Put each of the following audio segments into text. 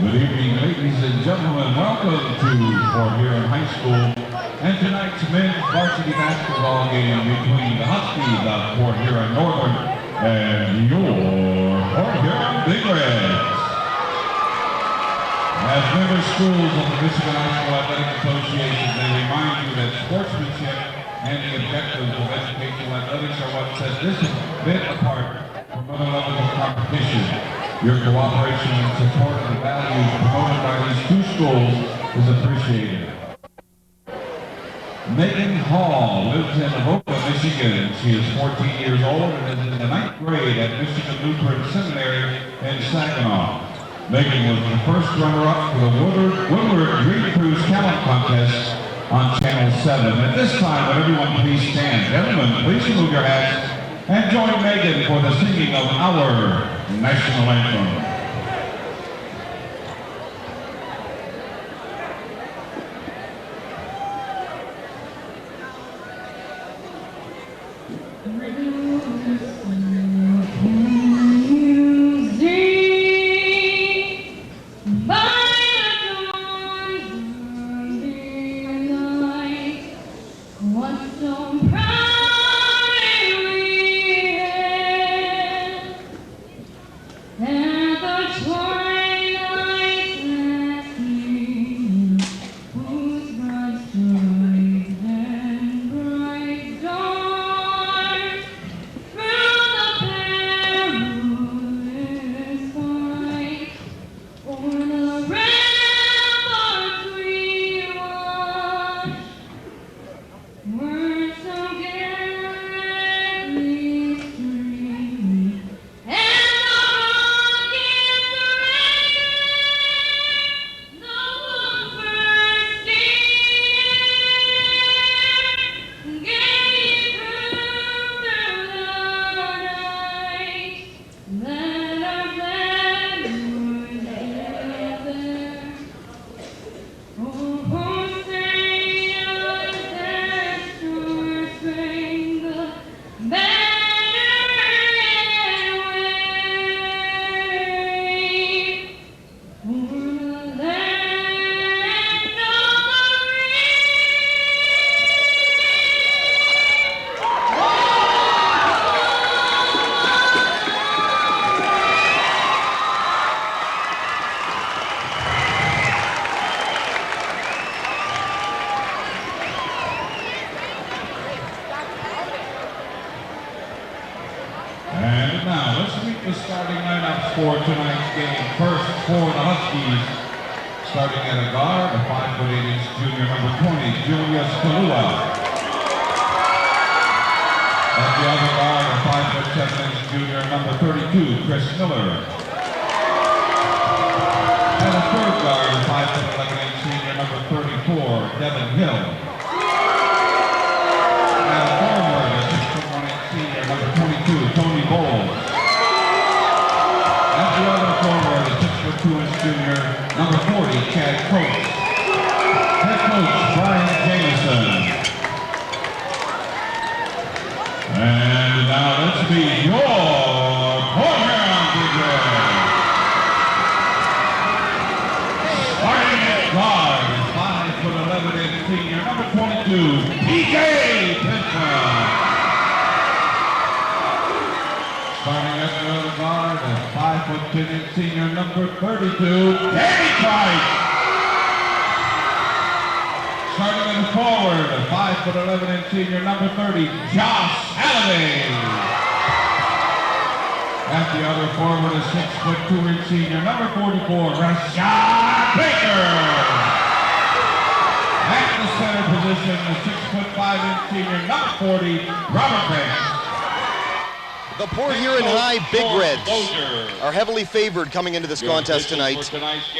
Good evening, ladies and gentlemen. Welcome to Port Huron High School and tonight's men's varsity basketball game between the Huskies of Port Huron Northern and your Port Huron Big Reds. As member schools of the Michigan High School Athletic Association, they remind you that sportsmanship and the objectives of educational athletics are what sets this event apart from other levels of competition. Your cooperation and support of the values promoted by these two schools is appreciated. Megan Hall lives in Avoca, Michigan. She is 14 years old and is in the 9th grade at Michigan Lutheran Seminary in Saginaw. Megan was the first runner-up for the Woodward Dream Cruise Talent Contest on Channel 7. At this time, would everyone please stand? Gentlemen, please remove your hats and join Megan for the singing of our national anthem. And now, let's meet the starting lineups for tonight's game. First, for the Huskies, starting at a guard, a 5'8" junior, number 20, Julius Kalua. At the other guard, a 5'7" junior, number 32, Chris Miller. And a third guard, a 5'11" senior, number 34, Devin Hill. And a forward, a 6'1" senior, number 22, Tony Bowles. At the other forward, a 6'2" junior, number 40, Chad Coates. Head coach, Brian Jameson. And now let's meet your Port Huron Big Reds. Starting at guard, 5'11" senior, number 22, PJ Pinchon. Starting at the other guard, a 5'10" senior, number 32, Danny Price. Starting in the forward, a 5'11" senior, number 30, Josh Halliday. At the other forward, a 6'2" senior, number 44, Rashad Baker. At the center position, a 6'5" senior, number 40, Robert Banks. The Port Huron High Big Reds are heavily favored coming into this contest tonight.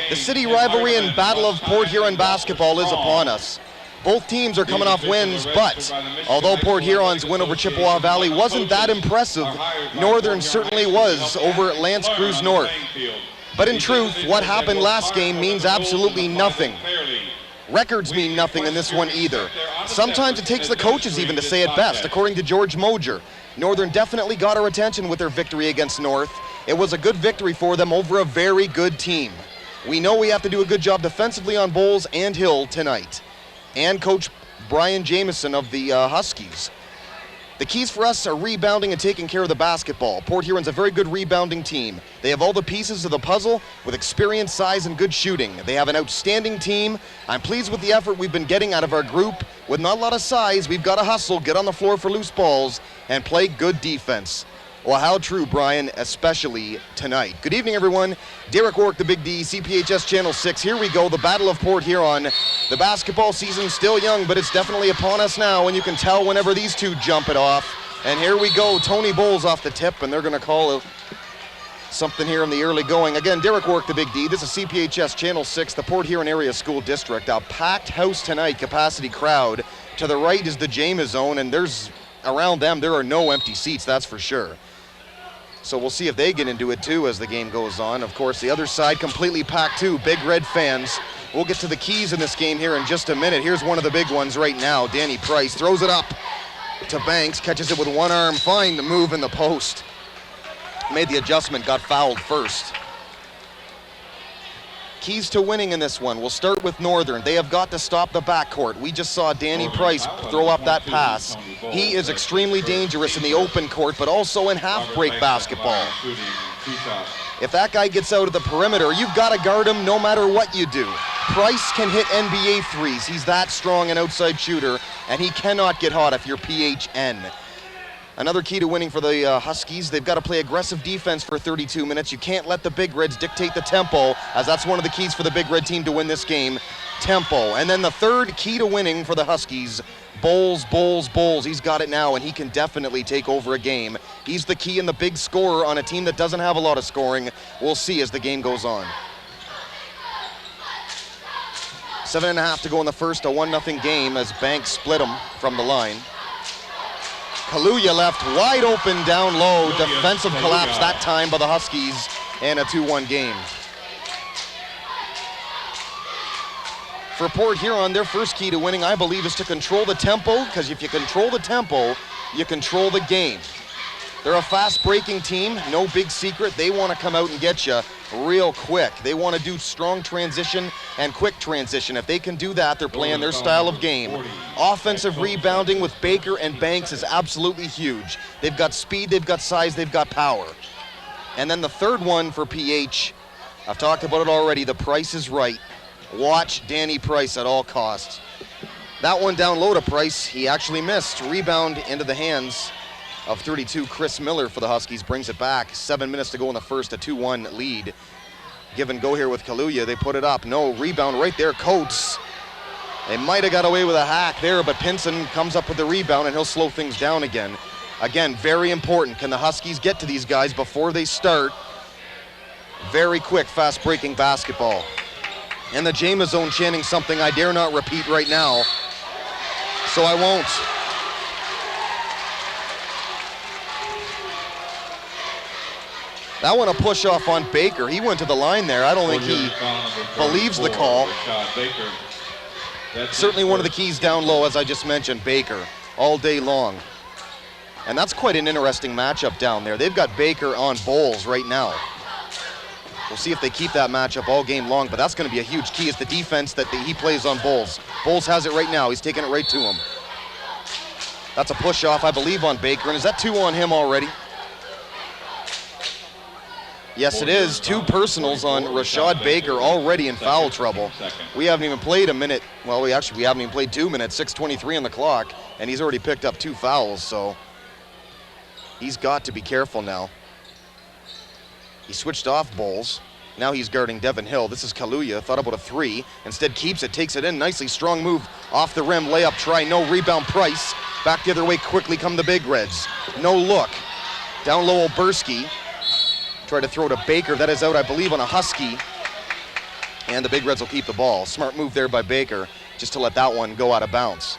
The city rivalry and battle of Port Huron basketball is upon us. Both teams are coming off wins, but although Port Huron's win over Chippewa Valley wasn't that impressive, Northern certainly was over at L'Anse Creuse North. But in truth, what happened last game means absolutely nothing. Records mean nothing in this one either. Sometimes it takes the coaches even to say it best, according to George Moger. Northern definitely got our attention with their victory against North. It was a good victory for them over a very good team. We know we have to do a good job defensively on Bowles and Hill tonight. And Coach Brian Jameson of the Huskies. The keys for us are rebounding and taking care of the basketball. Port Huron's a very good rebounding team. They have all the pieces of the puzzle with experience, size, and good shooting. They have an outstanding team. I'm pleased with the effort we've been getting out of our group. With not a lot of size, we've got to hustle, get on the floor for loose balls, and play good defense. Well, how true, Brian, especially tonight. Good evening, everyone. Derek Warwick, the Big D, CPHS Channel 6. Here we go, the Battle of Port Huron. The basketball season's still young, but it's definitely upon us now, and you can tell whenever these two jump it off. And here we go, Tony Bowles off the tip, and they're going to call something here in the early going. Again, Derek Warwick, the Big D. This is CPHS Channel 6, the Port Huron Area School District. A packed house tonight, capacity crowd. To the right is the James Zone, and around them, there are no empty seats, that's for sure. So we'll see if they get into it too as the game goes on. Of course, the other side completely packed too, big red fans. We'll get to the keys in this game here in just a minute. Here's one of the big ones right now. Danny Price throws it up to Banks, catches it with one arm, fine the move in the post. Made the adjustment, got fouled first. Keys to winning in this one. We'll start with Northern. They have got to stop the backcourt. We just saw Danny Price throw up that pass. He is extremely dangerous in the open court, but also in half-break basketball. If that guy gets out of the perimeter, you've got to guard him no matter what you do. Price can hit NBA threes. He's that strong an outside shooter, and he cannot get hot if you're PHN. Another key to winning for the Huskies, they've got to play aggressive defense for 32 minutes. You can't let the Big Reds dictate the tempo, as that's one of the keys for the Big Red team to win this game, tempo. And then the third key to winning for the Huskies, Bowles. He's got it now, and he can definitely take over a game. He's the key and the big scorer on a team that doesn't have a lot of scoring. We'll see as the game goes on. 7.5 to go in the first, a 1-0 game as Banks split him from the line. Kaluuya left wide open down low. Defensive collapse that time by the Huskies, and a 2-1 game. For Port Huron, their first key to winning, I believe, is to control the tempo, because if you control the tempo, you control the game. They're a fast-breaking team, no big secret. They want to come out and get you real quick. They want to do strong transition and quick transition. If they can do that, they're playing their style of game. Offensive rebounding with Baker and Banks is absolutely huge. They've got speed, they've got size, they've got power. And then the third one for PH, I've talked about it already, the price is right. Watch Danny Price at all costs. That one down low to Price, he actually missed. Rebound into the hands of 32, Chris Miller for the Huskies, brings it back. 7 minutes to go in the first, a 2-1 lead. Give and go here with Kaluuya, they put it up. No, rebound right there, Coates. They might have got away with a hack there, but Pinson comes up with the rebound and he'll slow things down again. Again, very important. Can the Huskies get to these guys before they start? Very quick, fast-breaking basketball. And the James Zone chanting something I dare not repeat right now, so I won't. That one a push off on Baker. He went to the line there. I don't think he believes the call. Certainly one of the keys down low, as I just mentioned, Baker, all day long. And that's quite an interesting matchup down there. They've got Baker on Bowles right now. We'll see if they keep that matchup all game long, but that's going to be a huge key. It's the defense that he plays on Bowles. Bowles has it right now. He's taking it right to him. That's a push off, I believe, on Baker. And is that 2 on him already? Yes, it is. 2 personals on Rashad Baker, already in foul trouble. We haven't even played a minute. Well, we haven't even played 2 minutes, 6:23 on the clock, and he's already picked up 2 fouls, so he's got to be careful now. He switched off Bowles. Now he's guarding Devin Hill. This is Kaluuya, thought about a 3. Instead keeps it, takes it in nicely. Strong move off the rim, layup try, no rebound. Price. Back the other way, quickly come the Big Reds. No look. Down low, Oberski. Try to throw to Baker. That is out, I believe, on a Husky. And the Big Reds will keep the ball. Smart move there by Baker, just to let that one go out of bounds.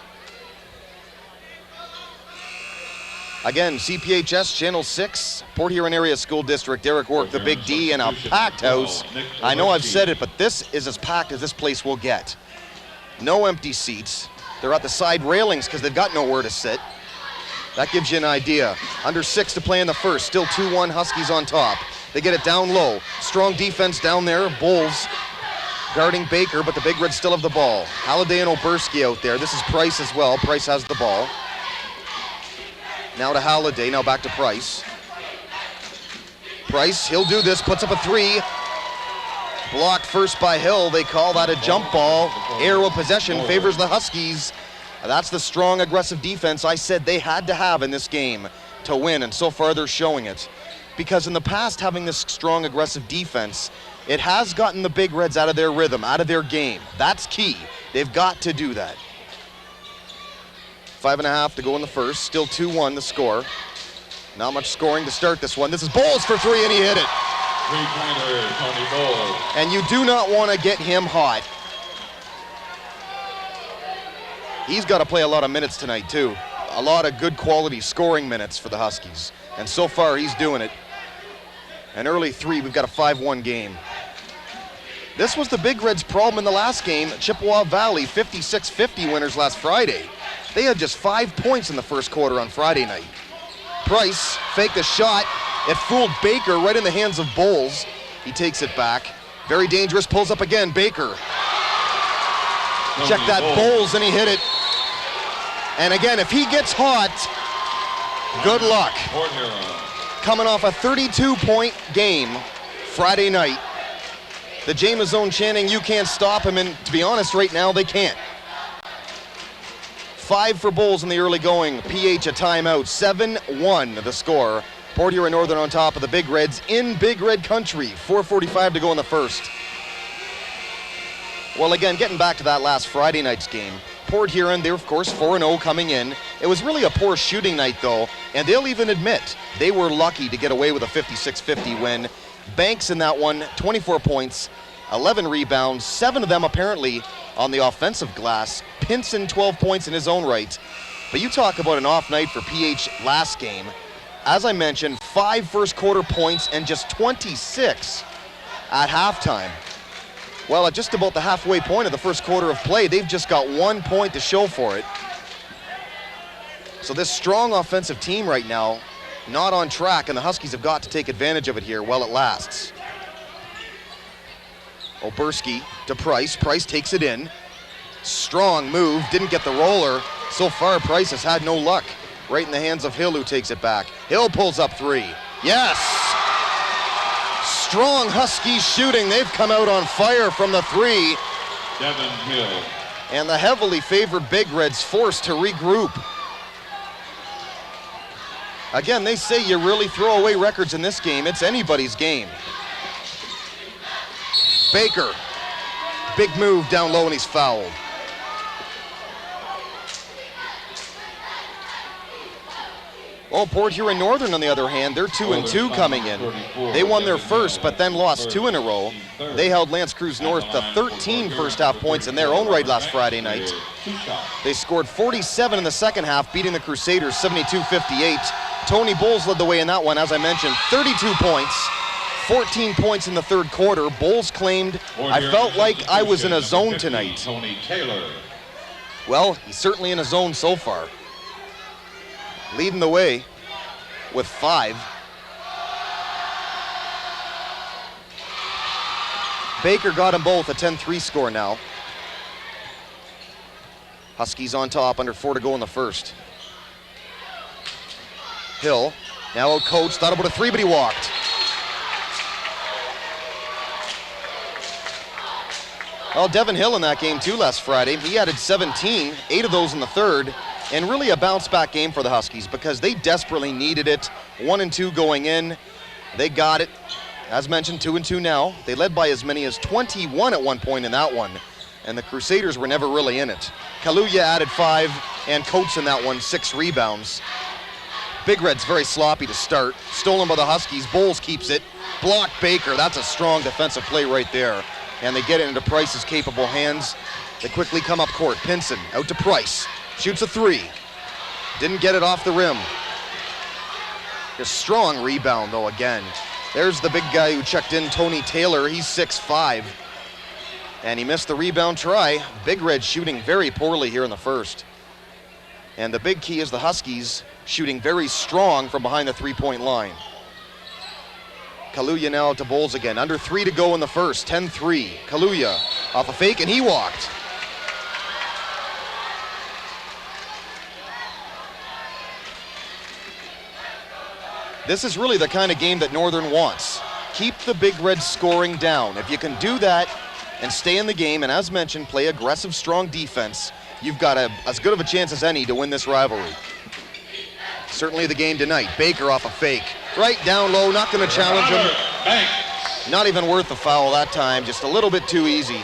Again, CPHS Channel 6, Port Huron Area School District, Derek Warwick, the Big D, and a packed house. I know I've said it, but this is as packed as this place will get. No empty seats. They're at the side railings because they've got nowhere to sit. That gives you an idea. Under 6 to play in the first, still 2-1, Huskies on top. They get it down low. Strong defense down there. Bowles guarding Baker, but the Big Reds still have the ball. Halliday and Oberski out there. This is Price as well. Price has the ball. Now to Halliday, now back to Price. Price, he'll do this, puts up a three. Blocked first by Hill. They call that a jump ball. Arrow of possession favors the Huskies. That's the strong, aggressive defense I said they had to have in this game to win, and so far they're showing it. Because in the past, having this strong, aggressive defense, it has gotten the Big Reds out of their rhythm, out of their game. That's key. They've got to do that. 5.5 to go in the first. Still 2-1 the score. Not much scoring to start this one. This is Bowles for three, and he hit it. Three-pointer, Tony Bowles. And you do not want to get him hot. He's got to play a lot of minutes tonight, too. A lot of good quality scoring minutes for the Huskies. And so far, he's doing it. An early three, we've got a 5-1 game. This was the Big Reds' problem in the last game. Chippewa Valley, 56-50 winners last Friday. They had just 5 points in the first quarter on Friday night. Price faked a shot. It fooled Baker right in the hands of Bowles. He takes it back. Very dangerous, pulls up again, Baker. Check that, Bowles, and he hit it. And again, if he gets hot, good luck. Coming off a 32-point game Friday night. The James Zone chanting, you can't stop him, and to be honest, right now, they can't. 5 for Bowles in the early going. PH a timeout. 7-1 the score. Port Huron Northern on top of the Big Reds in Big Red country. 4:45 to go in the first. Well, again, getting back to that last Friday night's game, Port Huron, they're of course 4-0 coming in. It was really a poor shooting night though, and they'll even admit they were lucky to get away with a 56-50 win. Banks in that one, 24 points, 11 rebounds, 7 of them apparently on the offensive glass. Pinson 12 points in his own right. But you talk about an off night for PH last game. As I mentioned, 5 first quarter points and just 26 at halftime. Well, at just about the halfway point of the first quarter of play, they've just got 1 point to show for it. So this strong offensive team right now, not on track, and the Huskies have got to take advantage of it here while it lasts. Oberski to Price. Price takes it in. Strong move, didn't get the roller. So far, Price has had no luck. Right in the hands of Hill, who takes it back. Hill pulls up 3. Yes! Strong Huskies shooting. They've come out on fire from the 3. Devin Hill. And the heavily favored Big Reds forced to regroup. Again, they say you really throw away records in this game. It's anybody's game. Baker, big move down low, and he's fouled. Well, Port Huron Northern, on the other hand, they're 2-2 coming in. They won their first, but then lost 2 in a row. They held L'Anse Creuse North to 13 first half points in their own right last Friday night. They scored 47 in the second half, beating the Crusaders 72-58. Tony Bowles led the way in that one, as I mentioned, 32 points, 14 points in the third quarter. Bowles claimed, I felt like I was in a zone tonight. Well, he's certainly in a zone so far. Leading the way with 5. Baker got them both, a 10-3 score now. Huskies on top, under 4 to go in the first. Hill, now out-coached, thought about a 3, but he walked. Well, Devin Hill in that game too last Friday. He added 17, 8 of those in the third. And really a bounce-back game for the Huskies because they desperately needed it. 1-2 going in. They got it. As mentioned, 2-2 now. They led by as many as 21 at one point in that one. And the Crusaders were never really in it. Kaluuya added 5, and Coates in that one, 6 rebounds. Big Red's very sloppy to start. Stolen by the Huskies. Bowles keeps it. Blocked Baker. That's a strong defensive play right there. And they get it into Price's capable hands. They quickly come up court. Pinson out to Price. Shoots a 3. Didn't get it off the rim. A strong rebound, though, again. There's the big guy who checked in, Tony Taylor. He's 6'5". And he missed the rebound try. Big Red shooting very poorly here in the first. And the big key is the Huskies shooting very strong from behind the three-point line. Kaluuya now to Bowles again. Under 3 to go in the first. 10-3. Kaluuya off a fake, and he walked. This is really the kind of game that Northern wants. Keep the Big Reds scoring down. If you can do that and stay in the game, and as mentioned, play aggressive, strong defense, you've got as good of a chance as any to win this rivalry. Certainly the game tonight. Baker off a fake. Right down low, not going to challenge him. Not even worth the foul that time, just a little bit too easy.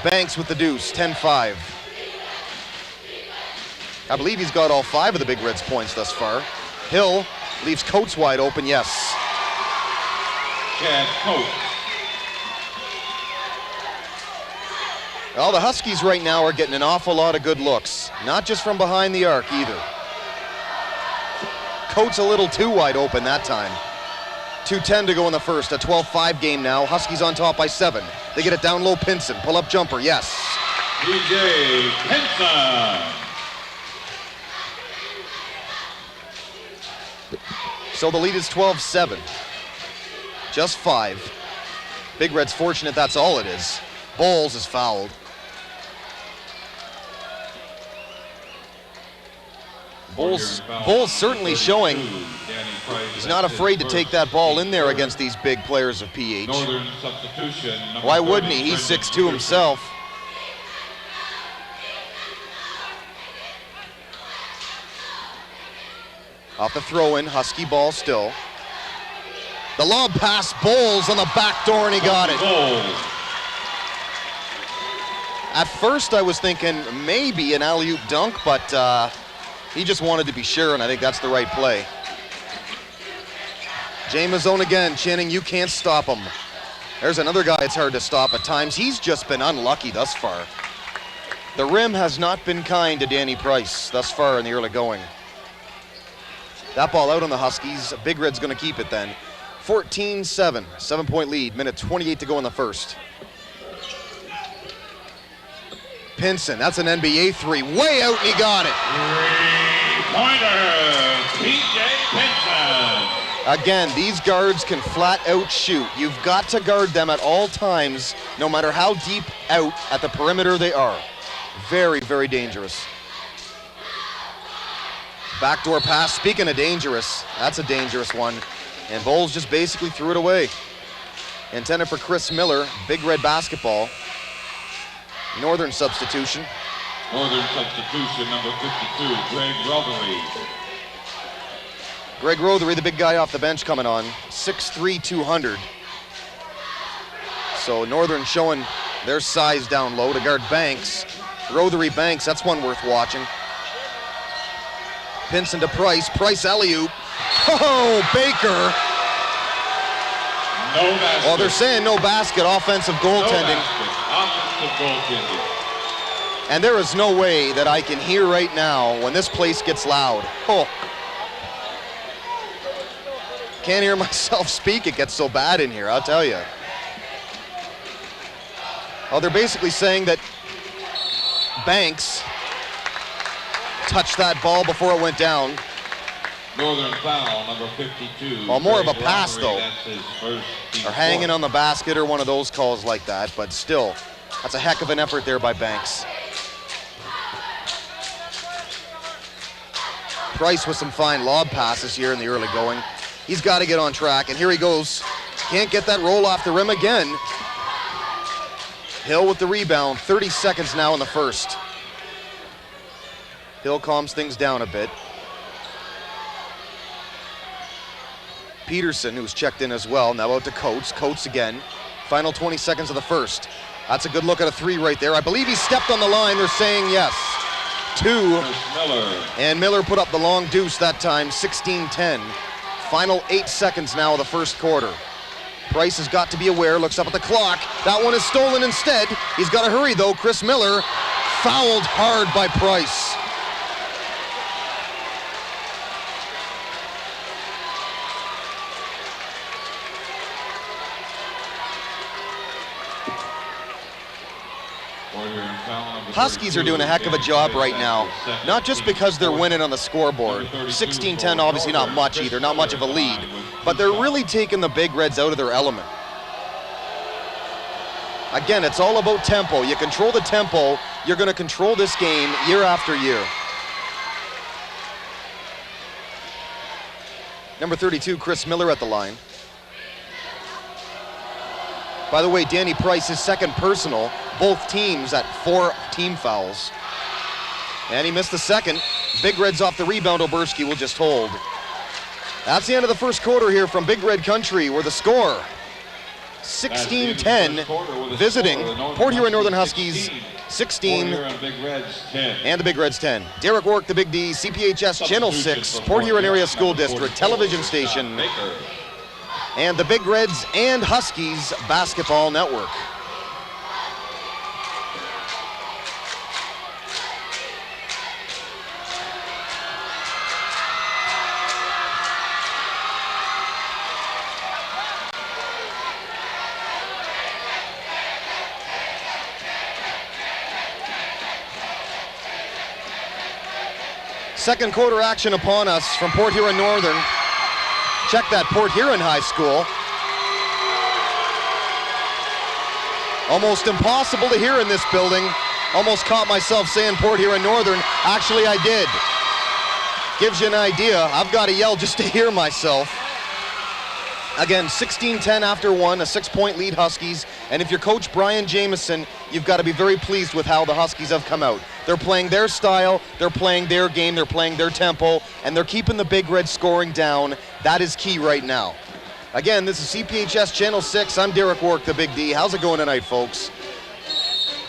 Banks with the deuce, 10-5. I believe he's got all 5 of the Big Reds points thus far. Hill leaves Coates wide open, yes. Chad Coates. Well, the Huskies right now are getting an awful lot of good looks, not just from behind the arc either. Coates a little too wide open that time. 2:10 to go in the first, a 12-5 game now. Huskies on top by 7. They get it down low, Pinson, pull-up jumper, yes. DJ Pinson. So the lead is 12-7. Just 5. Big Red's fortunate that's all it is. Bowles is fouled. Bowles certainly showing he's not afraid to take that ball in there against these big players of PH. Why wouldn't he? He's 6'2" himself. Off the throw-in, Husky ball still. The lob pass, Bowles on the back door, and he got it. At first I was thinking maybe an alley-oop dunk, but he just wanted to be sure, and I think that's the right play. Jay Mazzone again, Channing, you can't stop him. There's another guy it's hard to stop at times. He's just been unlucky thus far. The rim has not been kind to Danny Price thus far in the early going. That ball out on the Huskies. Big Red's going to keep it then. 14-7, 7-point lead, minute 28 to go in the first. Pinson, that's an NBA 3, way out, and he got it. Three-pointer, PJ Pinson. Again, these guards can flat out shoot. You've got to guard them at all times, no matter how deep out at the perimeter they are. Very, very dangerous. Backdoor pass, speaking of dangerous, that's a dangerous one. And Bowles just basically threw it away. Intended for Chris Miller, Big Red basketball. Northern substitution. Northern substitution, number 52, Greg Rothery. Greg Rothery, the big guy off the bench coming on. 6'3", 200. So Northern showing their size down low to guard Banks. Rothery Banks, that's one worth watching. Pinson to Price, Price alley-oop. Oh, Baker. No basket. Well, they're saying no basket, offensive goaltending. Offensive goaltending. And there is no way that I can hear right now when this place gets loud. Oh. Can't hear myself speak, it gets so bad in here, I'll tell you. Oh, they're basically saying that Banks touched that ball before it went down. Northern foul, number 52. Well, more of a Greg pass, Rothery, though. that's his first team Or hanging fourth. on the basket or one of those calls like that, but still, that's a heck of an effort there by Banks. Price with some fine lob passes here in the early going. He's got to get on track, and here he goes. Can't get that roll off the rim again. Hill with the rebound, 30 seconds now in the first. Hill calms things down a bit. Peterson, who's checked in as well, now out to Coates. Coates again. Final 20 seconds of the first. That's a good look at a 3 right there. I believe he stepped on the line. They're saying yes. 2. Miller. And Miller put up the long deuce that time, 16-10. Final 8 seconds now of the first quarter. Price has got to be aware, looks up at the clock. That one is stolen instead. He's got to hurry though. Chris Miller fouled hard by Price. Huskies are doing a heck of a job right now, not just because they're winning on the scoreboard. 16-10, obviously not much either, not much of a lead, but they're really taking the Big Reds out of their element. Again, it's all about tempo. You control the tempo, you're going to control this game year after year. Number 32, Chris Miller at the line. By the way, Danny Price, his second personal, both teams at 4 team fouls. And he missed the second. Big Reds off the rebound, Oberski will just hold. That's the end of the first quarter here from Big Red Country, where the score, 16-10, visiting Port Huron Northern Huskies, 16, and the Big Reds 10. Derek Wark, the Big D, CPHS Channel 6, Port Huron Area School District television station, and the Big Reds and Huskies Basketball Network. Second quarter action upon us from Port Huron Northern. Check that, Port Huron High School. Almost impossible to hear in this building. Almost caught myself saying Port Huron Northern. Actually, I did. Gives you an idea. I've got to yell just to hear myself. Again, 16-10 after one, a 6-point lead Huskies. And if you're Coach Brian Jameson, you've got to be very pleased with how the Huskies have come out. They're playing their style, they're playing their game, they're playing their tempo, and they're keeping the Big Reds scoring down. That is key right now. Again, this is CPHS Channel 6. I'm Derek Wark, the Big D. How's it going tonight, folks?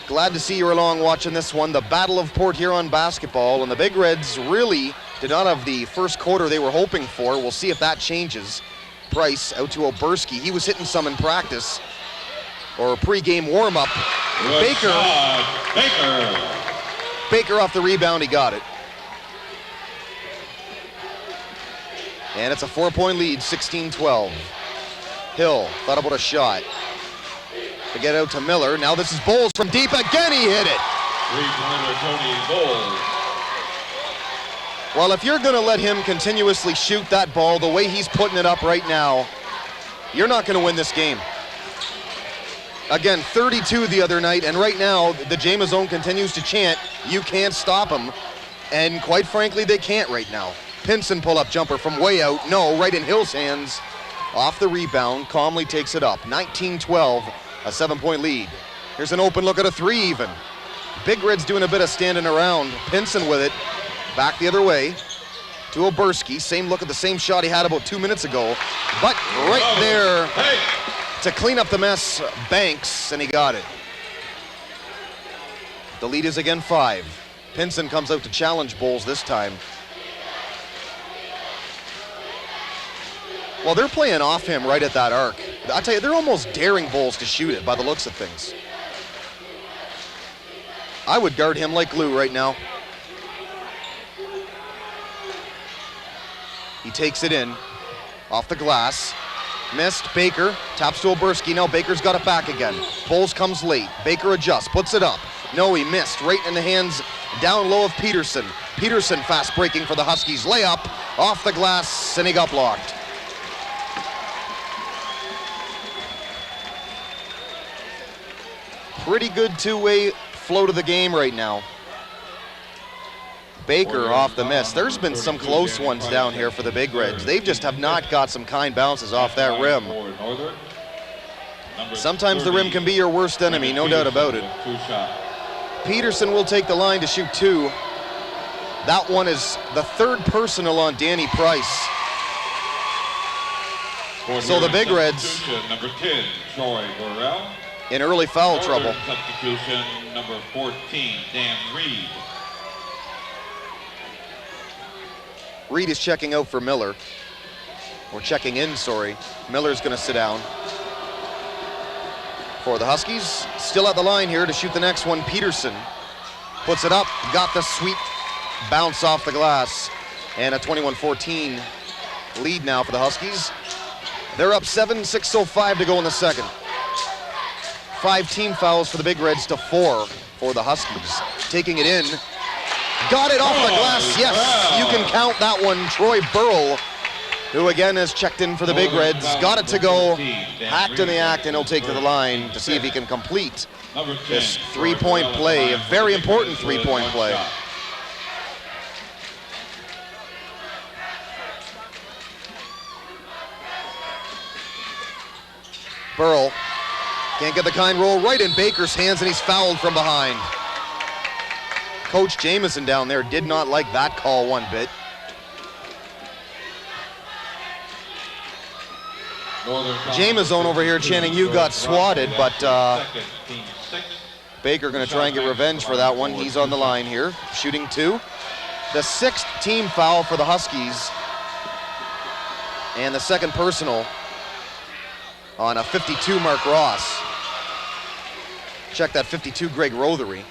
Glad to see you along watching this one, the Battle of Port Huron basketball. And the Big Reds really did not have the first quarter they were hoping for. We'll see if that changes. Price out to Oberski. He was hitting some in practice or pre-game warm-up. Baker off the rebound, he got it. And it's a 4-point lead, 16-12. Hill thought about a shot. To get out to Miller. Now this is Bowles from deep. Again, he hit it. Three-pointer, Tony Bowles. Well, if you're going to let him continuously shoot that ball the way he's putting it up right now, you're not going to win this game. Again, 32 the other night, and right now, the Jamazone continues to chant, you can't stop him. And quite frankly, they can't right now. Pinson pull-up jumper from way out. No, right in Hill's hands. Off the rebound, calmly takes it up. 19-12, a 7-point lead. Here's an open look at a 3 even. Big Red's doing a bit of standing around. Pinson with it. Back the other way to Oberski. Same look at the same shot he had about 2 minutes ago. But right there to clean up the mess, Banks, and he got it. The lead is again 5. Pinson comes out to challenge Bowles this time. Well, they're playing off him right at that arc. I tell you, they're almost daring Bowles to shoot it by the looks of things. I would guard him like glue right now. He takes it in, off the glass. Missed, Baker, taps to Oberski. Now Baker's got it back again. Bowles comes late. Baker adjusts, puts it up. No, he missed, right in the hands down low of Peterson. Peterson fast breaking for the Huskies. Layup, off the glass, and he got blocked. Pretty good two-way flow to the game right now. Baker off the miss. There's been some close ones down here for the Big Reds. They just have not got some kind bounces off that rim. Sometimes the rim can be your worst enemy, no doubt about it. Peterson will take the line to shoot 2. That one is the 3rd personal on Danny Price. So the Big Reds number 10, Troy Burrell. In early foul trouble. Substitution number 14, Dan Reed. Reed is checking out for Miller. Or checking in, sorry. Miller's going to sit down. For the Huskies, still at the line here to shoot the next one. Peterson puts it up, got the sweet bounce off the glass. And a 21-14 lead now for the Huskies. They're up 7, 6:05 to go in the second. 5 team fouls for the Big Reds to 4 for the Huskies. Taking it in. Got it off the glass, yes, you can count that one. Troy Burrell, who again has checked in for the Big Reds, got it to go, hacked in the act, and he'll take to the line to see if he can complete this three-point play, a very important three-point play. Burrell can't get the kind roll right in Baker's hands, and he's fouled from behind. Coach Jamieson down there did not like that call one bit. Jamieson over here chanting, "You got swatted," but Baker going to try and get revenge for that one. He's on the line here, shooting two. The 6th team foul for the Huskies, and the 2nd personal on a 52 Mark Ross. Check that 52 Greg Rothery.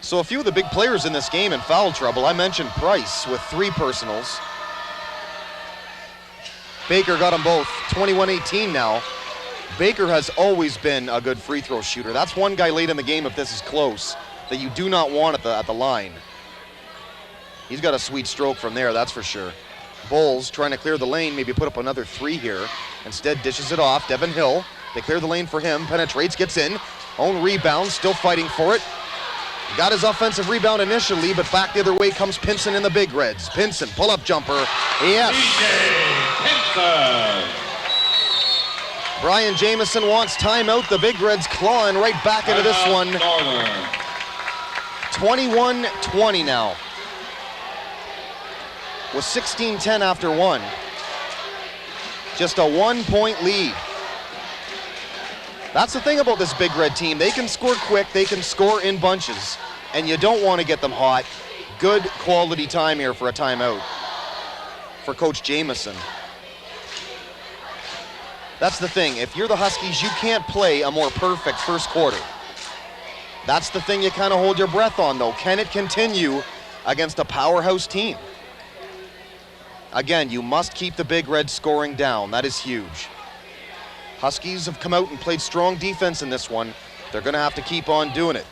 So a few of the big players in this game in foul trouble. I mentioned Price with 3 personals. Baker got them both, 21-18 now. Baker has always been a good free throw shooter. That's one guy late in the game, if this is close, that you do not want at the line. He's got a sweet stroke from there, that's for sure. Bowles trying to clear the lane, maybe put up another 3 here. Instead dishes it off. Devin Hill, they clear the lane for him, penetrates, gets in. Own rebound, still fighting for it. Got his offensive rebound initially, but back the other way comes Pinson in the Big Reds. Pinson, pull-up jumper, yes. Brian Jamieson wants timeout. The Big Reds clawing right back into this one. 21-20 now. Was 16-10 after 1. Just a 1-point lead. That's the thing about this Big Red team. They can score quick, they can score in bunches, and you don't want to get them hot. Good quality time here for a timeout for Coach Jamieson. That's the thing. If you're the Huskies, you can't play a more perfect first quarter. That's the thing you kind of hold your breath on, though. Can it continue against a powerhouse team? Again, you must keep the Big Reds scoring down. That is huge. Huskies have come out and played strong defense in this one. They're going to have to keep on doing it.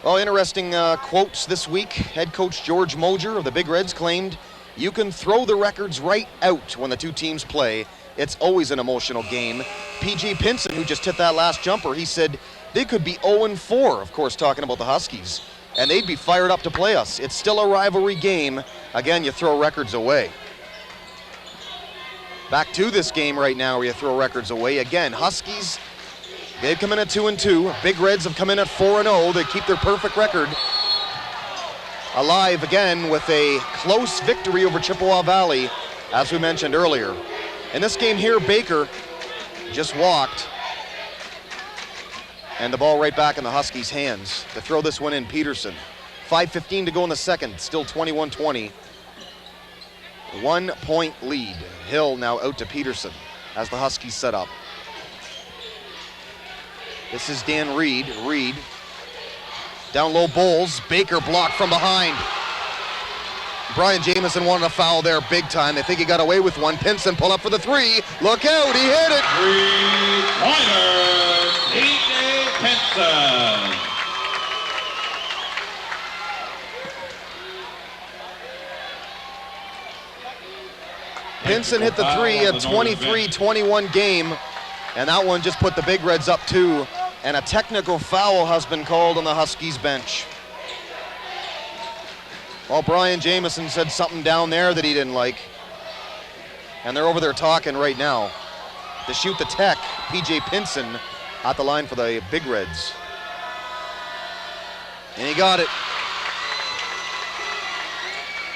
Well, interesting quotes this week. Head coach George Moger of the Big Reds claimed, "You can throw the records right out when the two teams play. It's always an emotional game." PJ Pinson, who just hit that last jumper, he said they could be 0-4, of course, talking about the Huskies, and they'd be fired up to play us. It's still a rivalry game. Again, you throw records away. Back to this game right now where you throw records away. Again, Huskies, they've come in at 2-2. Big Reds have come in at 4-0. They keep their perfect record alive again with a close victory over Chippewa Valley, as we mentioned earlier. In this game here, Baker just walked, and the ball right back in the Huskies' hands. To throw this one in, Peterson. 5:15 to go in the second, still 21-20. 1-point lead. Hill now out to Peterson as the Huskies set up. This is Dan Reed. Reed. Down low, Bowles. Baker blocked from behind. Brian Jamieson wanted a foul there big time. They think he got away with one. Pinson pull up for the 3. Look out, he hit it. 3-pointer, PJ Pinson. Pinson hit the 3, a 23-21 game, and that one just put the Big Reds up 2, and a technical foul has been called on the Huskies bench. Well, Brian Jamieson said something down there that he didn't like, and they're over there talking right now. To shoot the tech, PJ Pinson at the line for the Big Reds. And he got it.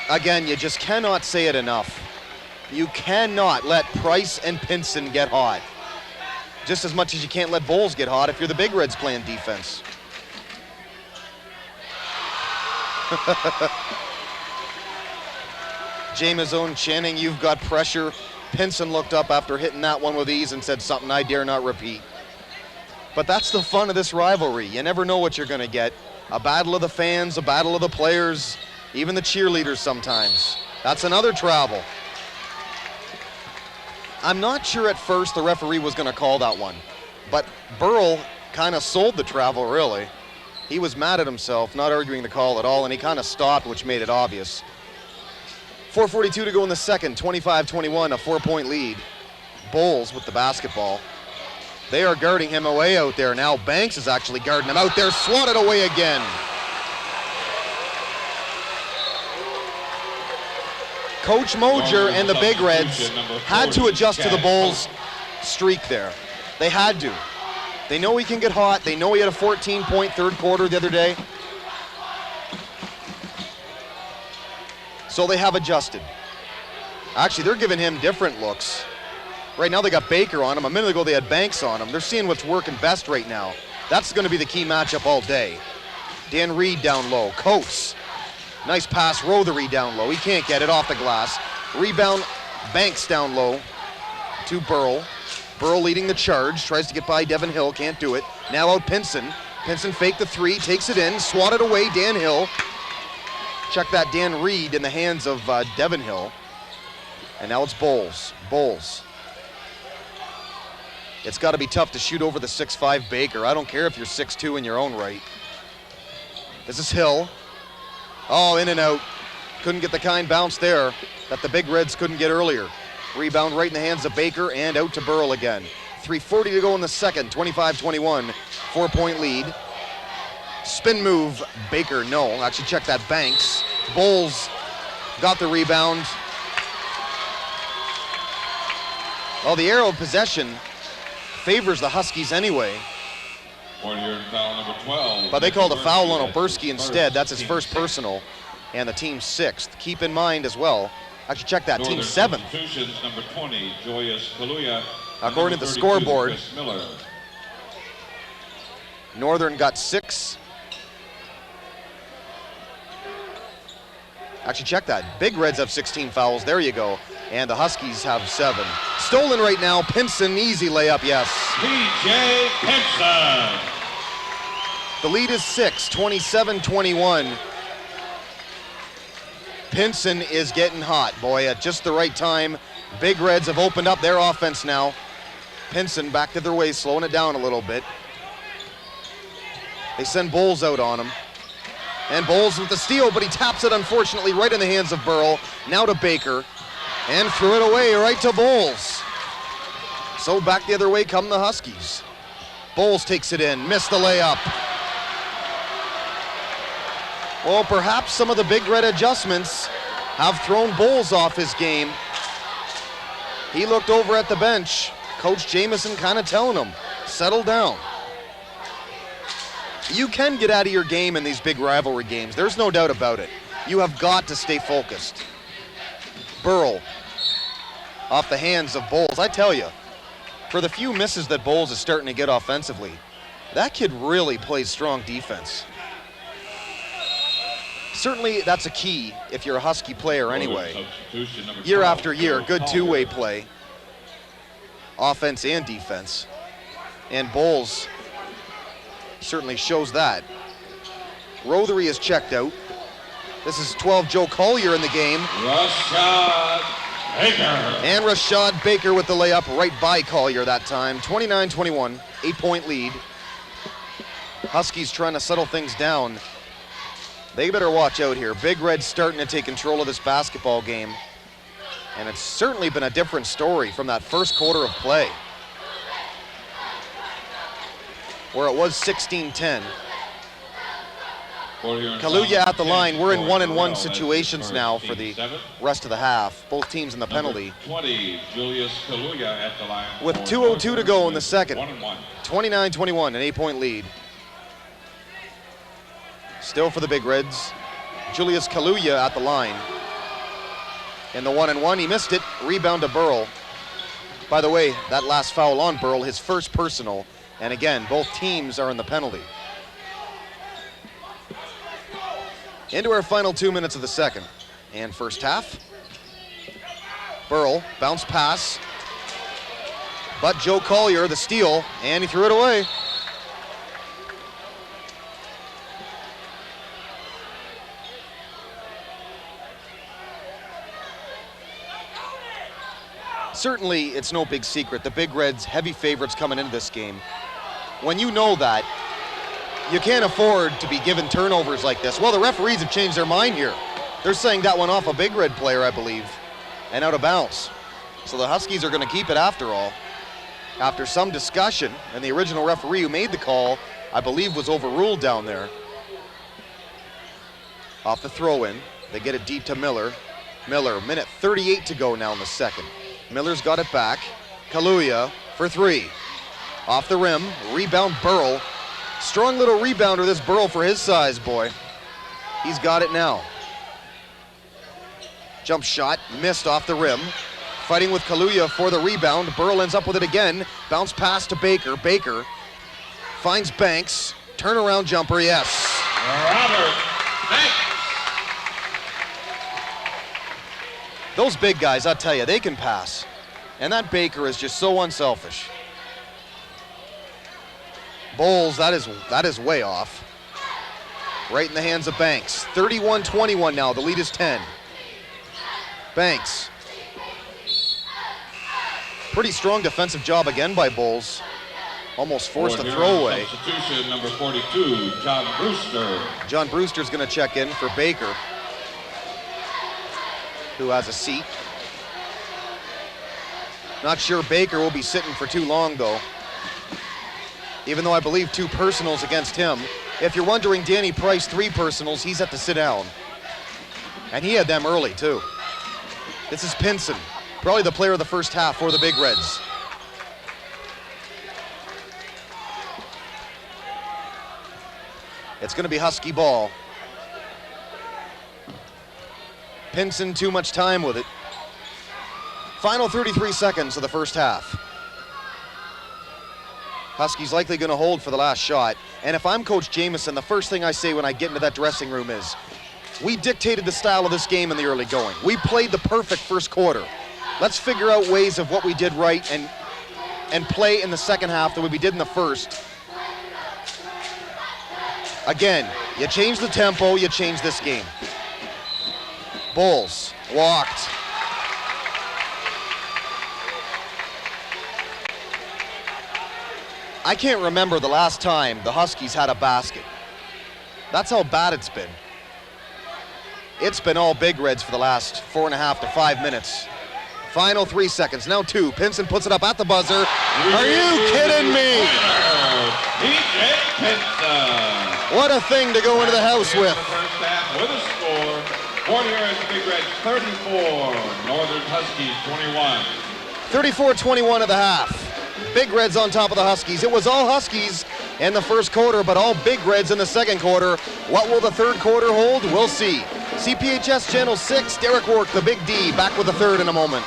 Again, you just cannot say it enough. You cannot let Price and Pinson get hot. Just as much as you can't let Bowles get hot if you're the Big Reds playing defense. Jamieson chanting, "You've got pressure." Pinson looked up after hitting that one with ease and said something I dare not repeat. But that's the fun of this rivalry. You never know what you're going to get. A battle of the fans, a battle of the players, even the cheerleaders sometimes. That's another travel. I'm not sure at first the referee was going to call that one, but Burrell kind of sold the travel, really. He was mad at himself, not arguing the call at all, and he kind of stopped, which made it obvious. 4:42 to go in the second, 25-21, a 4-point lead. Bowles with the basketball. They are guarding him away out there. Now Banks is actually guarding him out there, swatted away again. Coach Mojer and the Big Reds had to adjust to the Bulls' streak there. They had to. They know he can get hot. They know he had a 14-point third quarter the other day. So they have adjusted. Actually, they're giving him different looks. Right now they got Baker on him. A minute ago they had Banks on him. They're seeing what's working best right now. That's going to be the key matchup all day. Dan Reed down low. Coates. Nice pass. Rothery down low. He can't get it off the glass. Rebound. Banks down low to Burrell. Burrell leading the charge. Tries to get by Devin Hill. Can't do it. Now out Pinson. Pinson faked the three. Takes it in. Swatted away. Dan Hill. Check that Dan Reed in the hands of Devin Hill. And now it's Bowles. Bowles. It's got to be tough to shoot over the 6'5" Baker. I don't care if you're 6'2" in your own right. This is Hill. Oh, in and out. Couldn't get the kind bounce there that the Big Reds couldn't get earlier. Rebound right in the hands of Baker and out to Burrell again. 3:40 to go in the second, 25-21, 4-point lead. Spin move, Baker, no. Actually, check that, Banks. Bowles got the rebound. Well, the arrow of possession favors the Huskies anyway. Foul number 12. But they called a foul on Oberski instead. That's his first personal, and the team's sixth. Keep in mind as well, actually check that, team seventh. Number 20, Joyous Kaluuya. According to the scoreboard, Northern got 6. Actually, check that. Big Reds have 16 fouls. There you go. And the Huskies have 7. Stolen right now. Pinson, easy layup, yes. PJ Pinson. The lead is 6, 27-21. Pinson is getting hot, boy, at just the right time. Big Reds have opened up their offense now. Pinson back to their way, slowing it down a little bit. They send Bowles out on him. And Bowles with the steal, but he taps it, unfortunately, right in the hands of Burrell. Now to Baker. And threw it away right to Bowles. So back the other way come the Huskies. Bowles takes it in, missed the layup. Well, perhaps some of the Big Red adjustments have thrown Bowles off his game. He looked over at the bench. Coach Jamieson kind of telling him, settle down. You can get out of your game in these big rivalry games. There's no doubt about it. You have got to stay focused. Burrell off the hands of Bowles. I tell you, for the few misses that Bowles is starting to get offensively, that kid really plays strong defense. Certainly that's a key if you're a Husky player anyway. Year after year, good two-way play, offense and defense. And Bowles certainly shows that. Rothery is checked out. This is 12 Joe Collier in the game. Rashad Baker. And Rashad Baker with the layup right by Collier that time. 29-21, 8-point lead. Huskies trying to settle things down. They better watch out here. Big Red's starting to take control of this basketball game. And it's certainly been a different story from that first quarter of play, where it was 16-10. Kaluuya at the line. We're in 1-and-1 situations now for the rest of the half. Both teams in the penalty. 20, Julius Kaluuya at the line. With 2:02 to go in the second. 29-21, an 8-point lead. Still for the Big Reds. Julius Kaluuya at the line. In the 1-and-1, he missed it. Rebound to Burrell. By the way, that last foul on Burrell, his first personal. And again, both teams are in the penalty. Into our final 2 minutes of the second and first half. Burrell, bounce pass. But Joe Collier, the steal, and he threw it away. Certainly, it's no big secret. The Big Reds, heavy favorites coming into this game. When you know that, You can't afford to be given turnovers like this. Well, the referees have changed their mind here. They're saying that one off a Big Red player, I believe, and out of bounds. So the Huskies are going to keep it after all. After some discussion, and the original referee who made the call, I believe, was overruled down there. Off the throw-in, they get it deep to Miller. Miller, minute 38 to go now in the second. Miller's got it back. Kaluuya for three. Off the rim, rebound Burrell. Strong little rebounder, this Burrell, for his size, boy. He's got it now. Jump shot, missed off the rim. Fighting with Kaluuya for the rebound. Burrell ends up with it again. Bounce pass to Baker. Baker finds Banks. Turnaround jumper, yes. Robert Banks. Those big guys, I tell you, they can pass. And that Baker is just so unselfish. Bowles, that is way off. Right in the hands of Banks. 31-21 now, the lead is 10. Banks. Pretty strong defensive job again by Bowles. Almost forced a throwaway. Substitution number 42, John Brewster. John Brewster's gonna check in for Baker, who has a seat. Not sure Baker will be sitting for too long though. Even though I believe 2 personals against him. If you're wondering, Danny Price, 3 personals, he's had to sit down. And he had them early too. This is Pinson, probably the player of the first half for the Big Reds. It's gonna be Husky ball. Pinson, too much time with it. Final 33 seconds of the first half. Huskies likely gonna hold for the last shot. And if I'm Coach Jamieson, the first thing I say when I get into that dressing room is, we dictated the style of this game in the early going. We played the perfect first quarter. Let's figure out ways of what we did right and play in the second half the way we did in the first. Again, you change the tempo, you change this game. Bowles walked. I can't remember the last time the Huskies had a basket. That's how bad it's been. It's been all Big Reds for the last 4.5 to 5 minutes. Final 3 seconds, now 2. Pinson puts it up at the buzzer. Are you kidding me? PJ Pinson. What a thing to go into the house with. First half with a score. Port Huron Big Reds 34, Northern Huskies 21. 34-21 at the half. Big Reds on top of the Huskies. It was all Huskies in the first quarter, but all Big Reds in the second quarter. What will the third quarter hold? We'll see. CPHS Channel 6, Derek Work, the Big D, back with the third in a moment.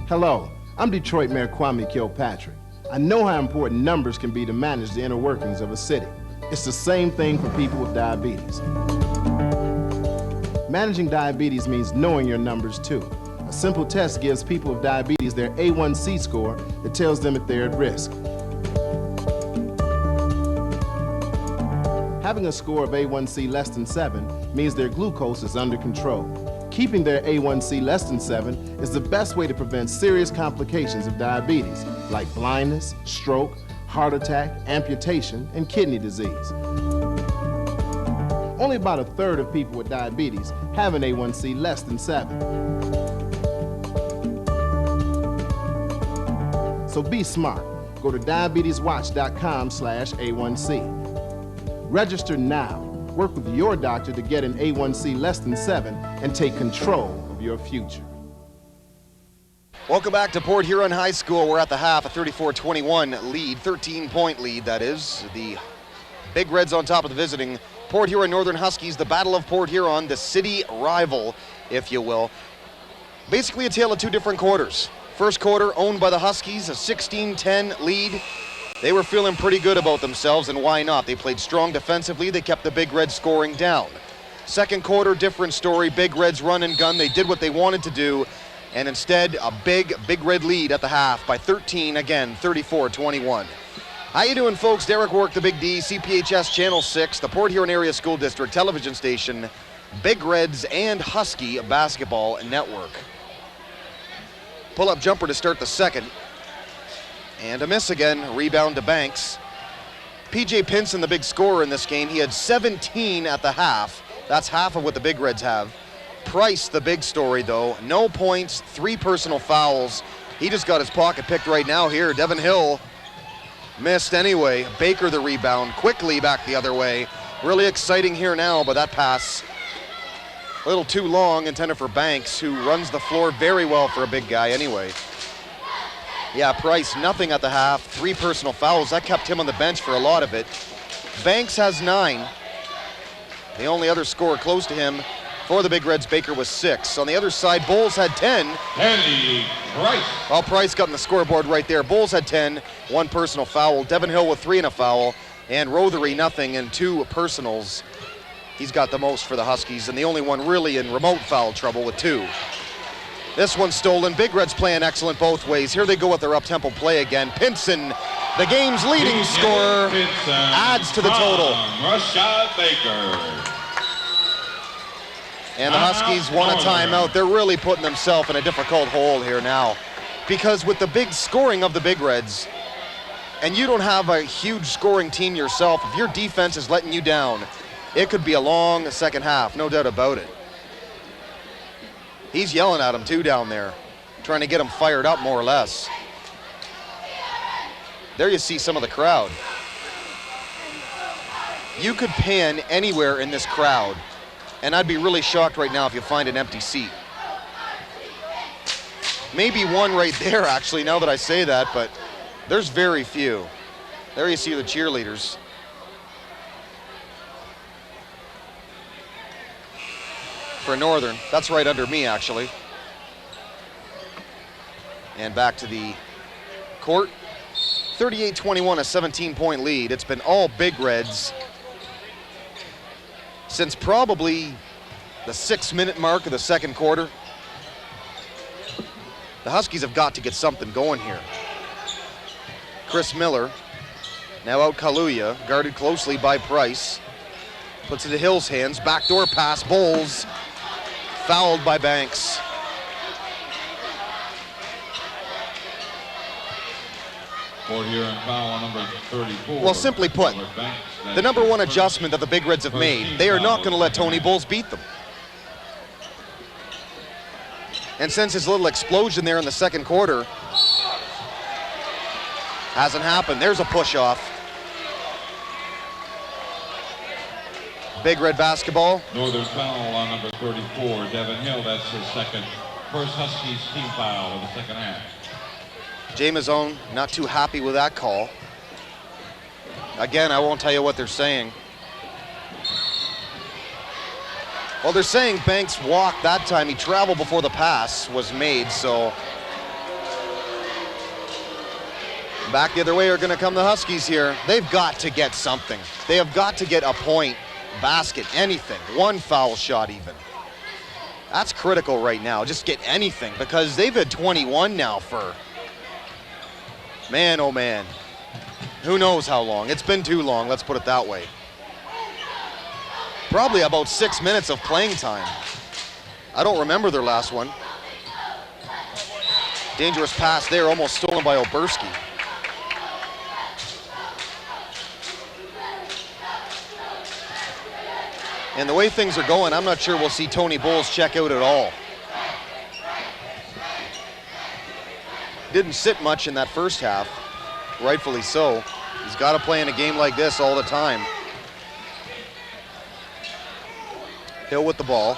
Hello, I'm Detroit Mayor Kwame Kilpatrick. I know how important numbers can be to manage the inner workings of a city. It's the same thing for people with diabetes. Managing diabetes means knowing your numbers too. A simple test gives people with diabetes their A1C score that tells them if they're at risk. Having a score of A1C less than 7 means their glucose is under control. Keeping their A1C less than 7 is the best way to prevent serious complications of diabetes, like blindness, stroke, heart attack, amputation, and kidney disease. Only about 1/3 of people with diabetes have an A1C less than 7. So be smart. Go to diabeteswatch.com/A1C. Register now. Work with your doctor to get an A1C less than 7 and take control of your future. Welcome back to Port Huron High School. We're at the half, a 34-21 lead, 13-point lead, that is. The Big Reds on top of the visiting Port Huron Northern Huskies, the Battle of Port Huron, the city rival, if you will. Basically a tale of 2 different quarters. First quarter owned by the Huskies, a 16-10 lead. They were feeling pretty good about themselves, and why not? They played strong defensively. They kept the Big Reds scoring down. Second quarter, different story. Big Reds run and gun. They did what they wanted to do, and instead, a big Red lead at the half by 13, again, 34-21. How you doing, folks? Derek Work, the Big D, CPHS Channel 6, the Port Huron Area School District television station, Big Reds and Husky Basketball Network. Pull-up jumper to start the second. And a miss again, rebound to Banks. PJ Pinson, the big scorer in this game, he had 17 at the half. That's half of what the Big Reds have. Price, the big story though, no points, 3 personal fouls. He just got his pocket picked right now here. Devin Hill missed anyway. Baker the rebound, quickly back the other way. Really exciting here now, but that pass a little too long, intended for Banks, who runs the floor very well for a big guy anyway. Yeah, Price, nothing at the half, 3 personal fouls. That kept him on the bench for a lot of it. Banks has 9. The only other scorer close to him for the Big Reds, Baker, was 6. On the other side, Bulls had 10. Andy Price. Well, Price got on the scoreboard right there. Bulls had 10, 1 personal foul. Devin Hill with 3 and a foul. And Rothery, nothing, and 2 personals. He's got the most for the Huskies, and the only one really in remote foul trouble with 2. This one's stolen. Big Reds playing excellent both ways. Here they go with their up-tempo play again. Pinson, the game's leading scorer, adds to the total. Rashad Baker. And the Huskies want a timeout. They're really putting themselves in a difficult hole here now. Because with the big scoring of the Big Reds, and you don't have a huge scoring team yourself, if your defense is letting you down, it could be a long second half, no doubt about it. He's yelling at him too down there, trying to get him fired up more or less. There you see some of the crowd. You could pan anywhere in this crowd, and I'd be really shocked right now if you find an empty seat. Maybe one right there, actually, now that I say that, but there's very few. There you see the cheerleaders. For Northern, that's right under me, actually. And back to the court. 38-21, a 17-point lead. It's been all Big Reds since probably the 6-minute mark of the second quarter. The Huskies have got to get something going here. Chris Miller, now out Kaluuya, guarded closely by Price. Puts it to Hill's hands, backdoor pass, Bowles, fouled by Banks. Port Huron foul on number 34. Well, simply put, the number 1 adjustment that the Big Reds have made, they are not going to let Tony Bowles beat them. And since his little explosion there in the second quarter hasn't happened, there's a push-off. Big Red basketball. Northern foul on number 34, Devin Hill. That's his first Huskies team foul of the second half. Jamazone not too happy with that call. Again, I won't tell you what they're saying. Well, they're saying Banks walked that time. He traveled before the pass was made, so back the other way are going to come the Huskies here. They've got to get something. They have got to get a point, basket, anything. 1 foul shot even. That's critical right now. Just get anything, because they've had 21 now for, man, oh man, who knows how long. It's been too long, let's put it that way. Probably about 6 minutes of playing time. I don't remember their last one. Dangerous pass there, almost stolen by Oberski. And the way things are going, I'm not sure we'll see Tony Bowles check out at all. Didn't sit much in that first half, rightfully so. He's got to play in a game like this all the time. Hill with the ball.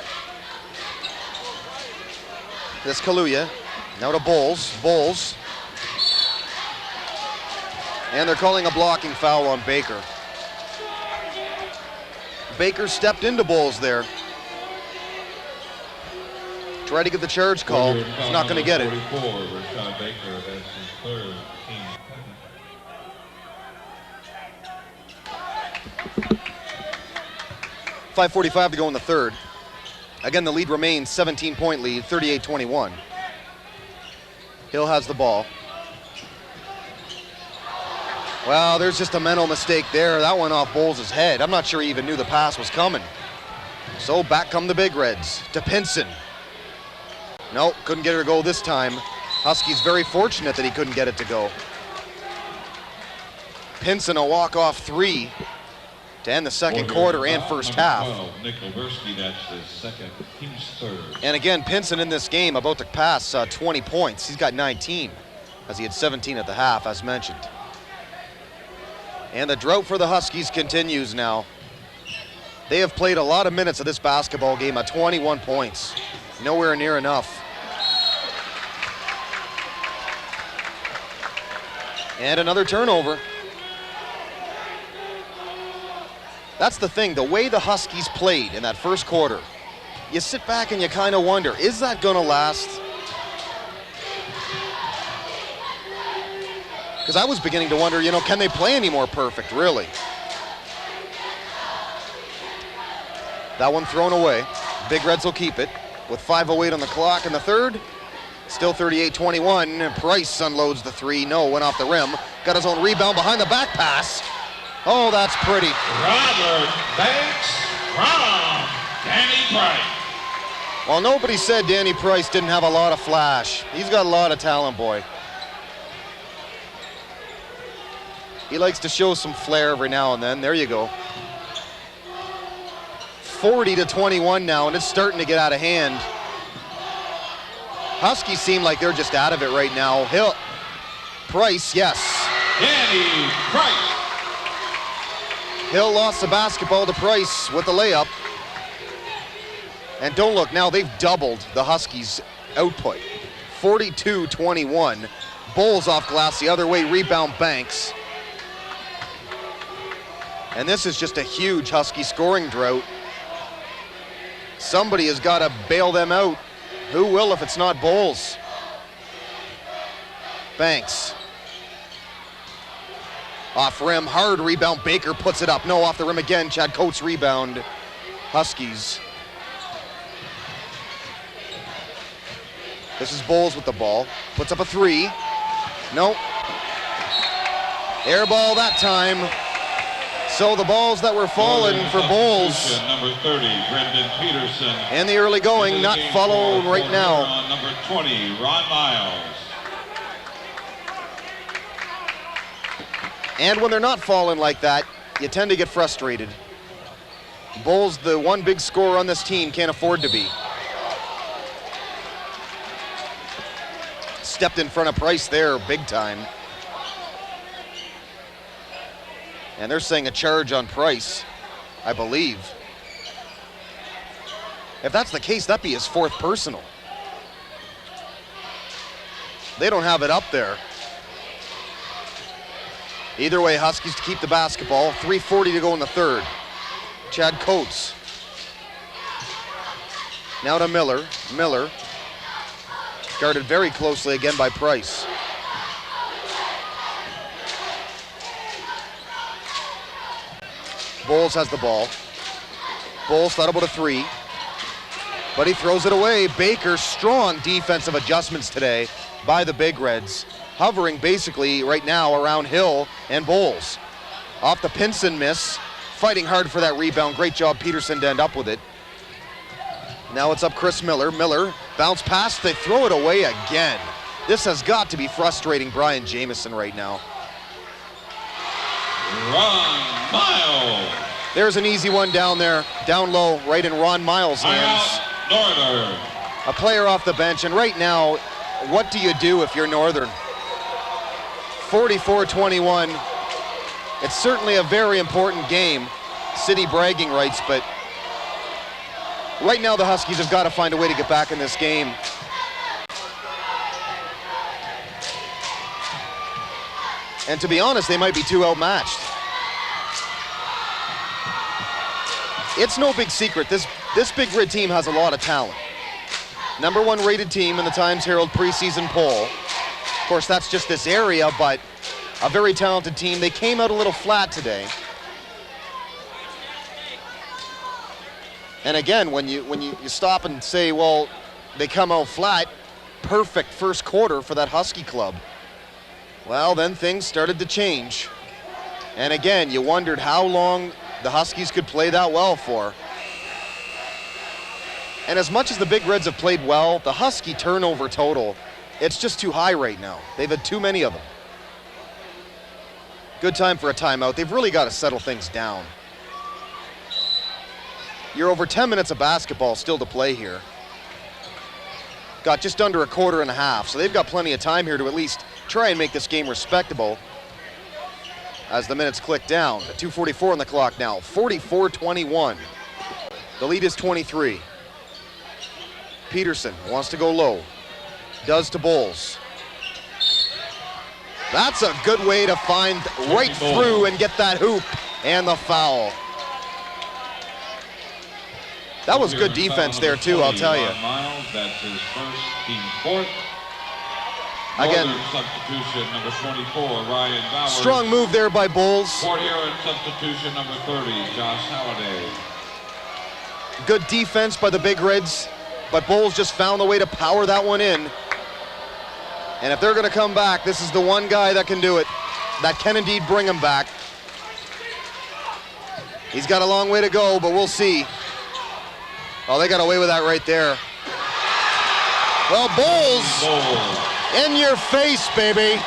This Kaluuya, now to Bowles. Bowles. And they're calling a blocking foul on Baker. Baker stepped into Bowles there. Tried to get the charge call. He's not going to get it. 44, Rashad Baker, that's his third team. 5:45 to go in the third. Again, the lead remains 17-point lead, 38-21. Hill has the ball. Well, there's just a mental mistake there. That went off Bowles' head. I'm not sure he even knew the pass was coming. So back come the Big Reds to Pinson. Nope, couldn't get her to go this time. Huskies very fortunate that he couldn't get it to go. Pinson a walk-off 3 to end the second quarter and first half. 12, Nick Oberski, that's his second, team's third. And again, Pinson in this game about to pass 20 points. He's got 19, as he had 17 at the half, as mentioned. And the drought for the Huskies continues now. They have played a lot of minutes of this basketball game at 21 points. Nowhere near enough. And another turnover. That's the thing, the way the Huskies played in that first quarter, you sit back and you kind of wonder, is that gonna last? Because I was beginning to wonder, you know, can they play any more perfect, really? That one thrown away. Big Reds will keep it with 5:08 on the clock in the third. Still 38-21. Price unloads the 3. No, went off the rim. Got his own rebound behind the back pass. Oh, that's pretty. Robert Banks from Danny Price. Well, nobody said Danny Price didn't have a lot of flash. He's got a lot of talent, boy. He likes to show some flair every now and then. There you go. 40-21 now, and it's starting to get out of hand. Huskies seem like they're just out of it right now. Price, yes. Danny Price. Hill lost the basketball to Price with the layup. And don't look, now they've doubled the Huskies' output. 42-21. Bulls off glass the other way, rebound Banks. And this is just a huge Husky scoring drought. Somebody has got to bail them out. Who will if it's not Bulls? Banks. Off rim, hard rebound, Baker puts it up. No, off the rim again, Chad Coates rebound. Huskies. This is Bulls with the ball. Puts up a 3. No. Air ball that time. So the balls that were falling for Bulls. Number 30, Brendan Peterson. And the early going, not followed right now. Number 20, Ron Miles. And when they're not falling like that, you tend to get frustrated. Bulls, the one big scorer on this team, can't afford to be. Stepped in front of Price there, big time. And they're saying a charge on Price, I believe. If that's the case, that'd be his 4th personal. They don't have it up there. Either way, Huskies to keep the basketball. 3:40 to go in the third. Chad Coates. Now to Miller. Miller. Guarded very closely again by Price. Bulls has the ball. Bulls thought about a 3, but he throws it away. Baker, strong defensive adjustments today by the Big Reds, hovering basically right now around Hill and Bulls. Off the Pinson miss, fighting hard for that rebound. Great job, Peterson, to end up with it. Now it's up Chris Miller. Miller, bounce pass, they throw it away again. This has got to be frustrating Brian Jamieson right now. Ron Miles. There's an easy one down there, down low, right in Ron Miles' hands. Northern. A player off the bench, and right now, what do you do if you're Northern? 44-21. It's certainly a very important game, city bragging rights, but right now the Huskies have got to find a way to get back in this game. And to be honest, they might be too outmatched. It's no big secret, this Big Red team has a lot of talent. #1 rated team in the Times Herald preseason poll. Of course, that's just this area, but a very talented team. They came out a little flat today. And again, when you stop and say, well, they come out flat, perfect first quarter for that Husky club. Well, then things started to change. And again, you wondered how long the Huskies could play that well for. And as much as the Big Reds have played well, the Husky turnover total, it's just too high right now. They've had too many of them. Good time for a timeout. They've really got to settle things down. You're over 10 minutes of basketball still to play here. Got just under a quarter and a half, so they've got plenty of time here to at least try and make this game respectable as the minutes click down. 2:44 on the clock now, 44-21. The lead is 23. Peterson wants to go low. Does to Bowles. That's a good way to find right through and get that hoop and the foul. That was good defense there too, I'll tell you. Miles, that's his first, team fourth. Again, substitution number 24, Ryan Bowers. Strong move there by Bowles. Port Huron substitution number 30, Josh Halliday. Good defense by the Big Reds, but Bowles just found a way to power that one in. And if they're going to come back, this is the one guy that can do it, that can indeed bring them back. He's got a long way to go, but we'll see. Oh, they got away with that right there. Well, Bowles, in your face, baby.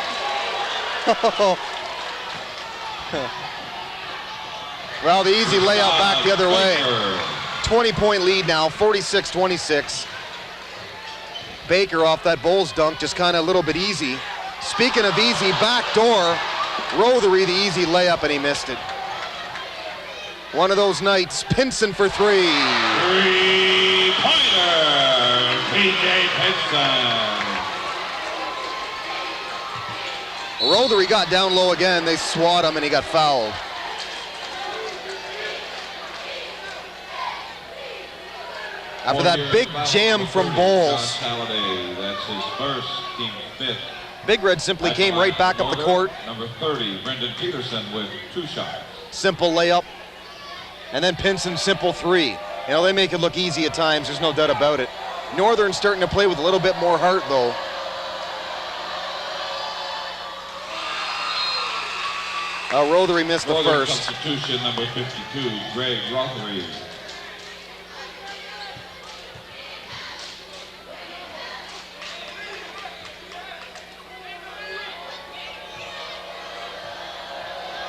Well, the easy layup back the other way. 20-point lead now, 46-26. Baker off that Bowles dunk, just kind of a little bit easy. Speaking of easy, backdoor, Rothery the easy layup, and he missed it. One of those nights, Pinson for three. Three-pointer, P.J. Pinson. Rothery got down low again. They swat him, and he got fouled. After that big jam from Bowles, that's his first, team fifth. Big Red simply came right back up the court. Number 30, Brendan Peterson with 2 shots. Simple layup, and then Pinson simple three. You know, they make it look easy at times, there's no doubt about it. Northern starting to play with a little bit more heart, though. Rothery missed the first. Substitution number 52, Greg Rothery.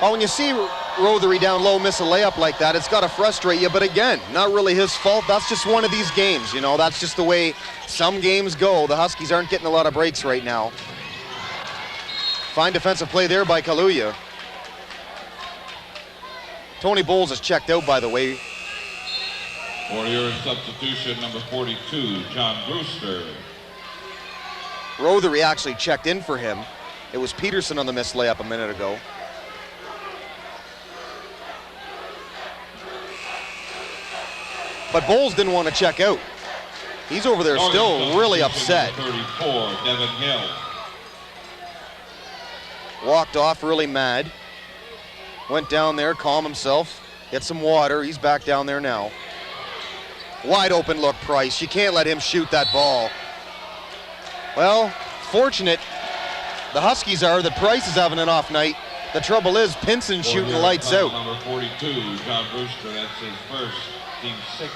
Oh, when you see Rothery down low miss a layup like that, it's got to frustrate you, but again, not really his fault. That's just one of these games, you know, that's just the way some games go. The Huskies aren't getting a lot of breaks right now. Fine defensive play there by Kaluuya. Tony Bowles is checked out, by the way. For your substitution, number 42, John Brewster. Rothery actually checked in for him. It was Peterson on the missed layup a minute ago. But Bowles didn't want to check out. He's over there still really upset. 34, Devin Hill. Walked off really mad. Went down there, calm himself, get some water. He's back down there now. Wide open look, Price. You can't let him shoot that ball. Well, fortunate the Huskies are that Price is having an off night. The trouble is Pinson shooting lights out. Number 42, John Brewster, that's his first, team 6.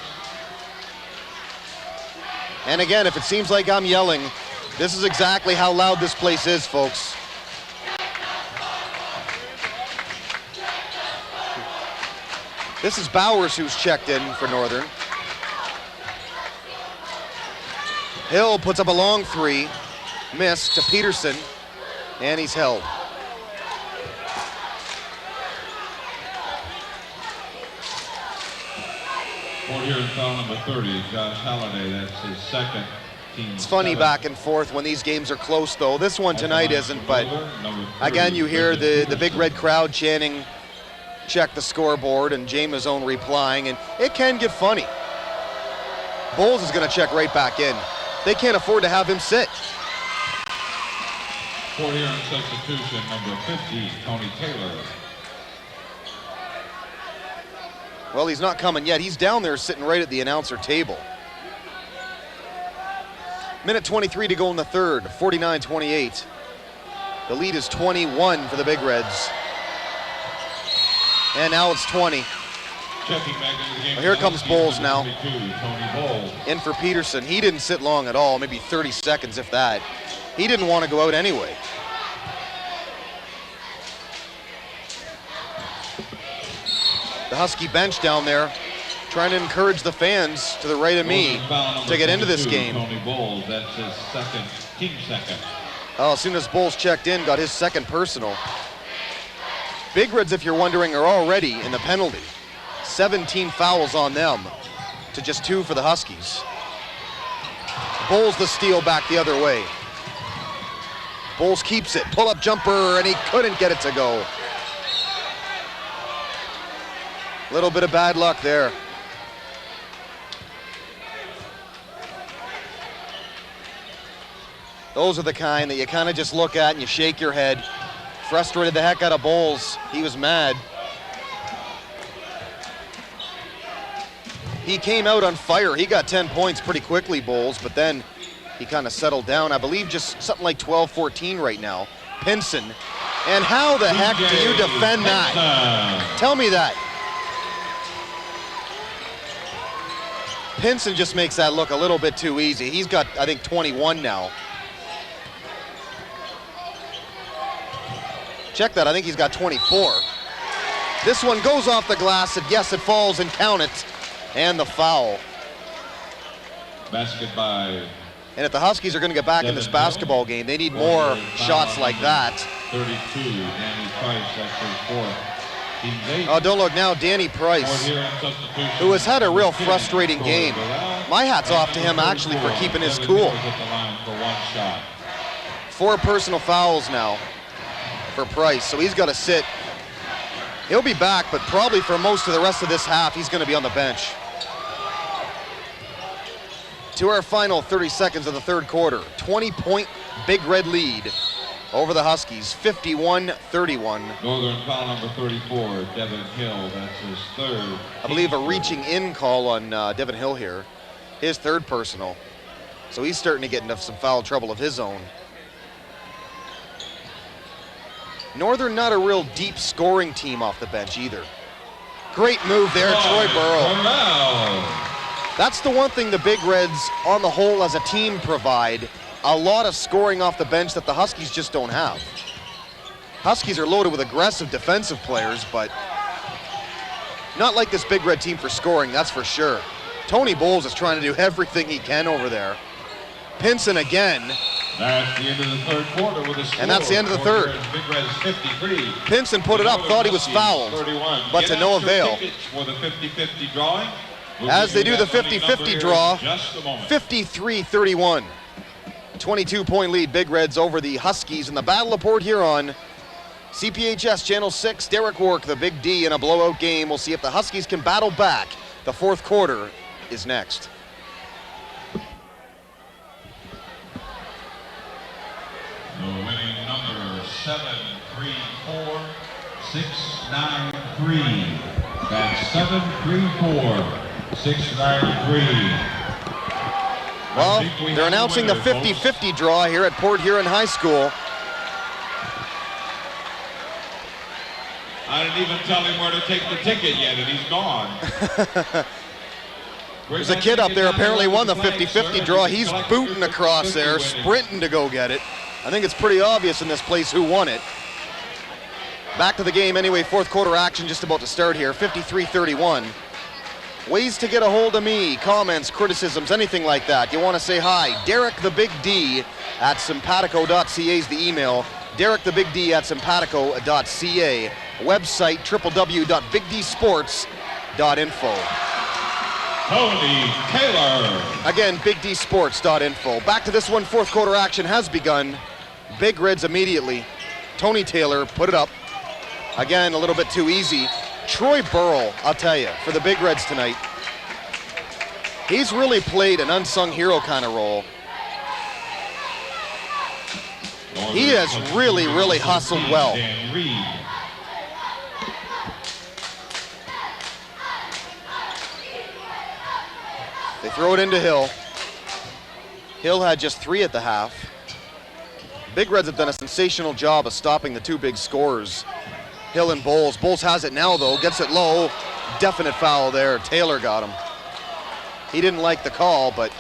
And again, if it seems like I'm yelling, this is exactly how loud this place is, folks. This is Bowers who's checked in for Northern. Hill puts up a long three, missed to Peterson, and he's held. For here in foul number 30, Josh Halliday, that's his second, team It's funny 7. back and forth when these games are close, though. This one tonight isn't, but again, you hear the Big Red crowd chanting, check the scoreboard, and James Own replying, and it can get funny. Bowles is going to check right back in. They can't afford to have him sit. For here in substitution, number 50, Tony Taylor. Well, he's not coming yet. He's down there sitting right at the announcer table. Minute 23 to go in the third, 49-28. The lead is 21 for the Big Reds. And now it's 20. Well, here comes Bowles now. In for Peterson. He didn't sit long at all, maybe 30 seconds if that. He didn't want to go out anyway. the Husky bench down there, trying to encourage the fans to the right of me to get into this game. Tony Bowles, that's his second, team second. Oh, as soon as Bowles checked in, got his second personal. Big Reds, if you're wondering, are already in the penalty. 17 fouls on them to just 2 for the Huskies. Bowles the steal back the other way. Bowles keeps it, pull-up jumper, and he couldn't get it to go. Little bit of bad luck there. Those are the kind that you kind of just look at and you shake your head. Frustrated the heck out of Bowles. He was mad. He came out on fire. He got 10 points pretty quickly, Bowles, but then he kind of settled down. I believe just something like 12-14 right now. Pinson. And how the heck do you defend that? Tell me that. Pinson just makes that look a little bit too easy. He's got, I think, 21 now. Check that, I think he's got 24. This one goes off the glass, and yes, it falls, and count it. And the foul. Basket by. And if the Huskies are going to get back in this basketball game, they need more shots like that. 32, Danny Price, that's his fourth. Oh, don't look now, Danny Price, who has had a real frustrating game. My hat's off to him, actually, for keeping his cool. 4 personal fouls now for Price, so he's got to sit. He'll be back, but probably for most of the rest of this half, he's going to be on the bench. To our final 30 seconds of the third quarter, 20-point Big Red lead over the Huskies, 51-31. Northern foul number 34, Devin Hill, that's his third. I believe a reaching in call on Devin Hill here, his third personal. So he's starting to get into some foul trouble of his own. Northern not a real deep scoring team off the bench either. Great move there, Troy Burrow. That's the one thing the Big Reds on the whole as a team provide, a lot of scoring off the bench that the Huskies just don't have. Huskies are loaded with aggressive defensive players, but not like this Big Red team for scoring, that's for sure. Tony Bowles is trying to do everything he can over there. Pinson again. That's the end of the third quarter with a score. And that's the end of the third. Big Reds 53. Pinson put it up, thought he was fouled, 31. but to no avail. For the 50-50 drawing. As they do the 50-50 draw, 53-31. 22-point lead, Big Reds over the Huskies in the Battle of Port Huron. CPHS Channel 6, Derek Work, the Big D in a blowout game. We'll see if the Huskies can battle back. The fourth quarter is next. The winning number 734-693. That's 734-693. Well, they're announcing the 50-50 draw here at Port Huron High School. I didn't even tell him where to take the ticket yet, and he's gone. There's a kid up there apparently won the 50-50 draw. He's booting across there, sprinting to go get it. I think it's pretty obvious in this place who won it. Back to the game anyway, fourth quarter action just about to start here, 53-31. Ways to get a hold of me, comments, criticisms, anything like that. You want to say hi, Derek the Big D at simpatico.ca is the email. Derek the Big D at simpatico.ca. Website, www.bigdsports.info. Tony Taylor. Again, bigdsports.info. Back to this one, fourth quarter action has begun. Big Reds immediately. Tony Taylor put it up. Again, a little bit too easy. Troy Burrell, I'll tell you, for the Big Reds tonight, he's really played an unsung hero kind of role. He has really, really hustled well. They throw it into Hill. Hill had just 3 at the half. Big Reds have done a sensational job of stopping the two big scorers, Hill and Bowles. Bowles has it now, though, gets it low. Definite foul there. Taylor got him. He didn't like the call, but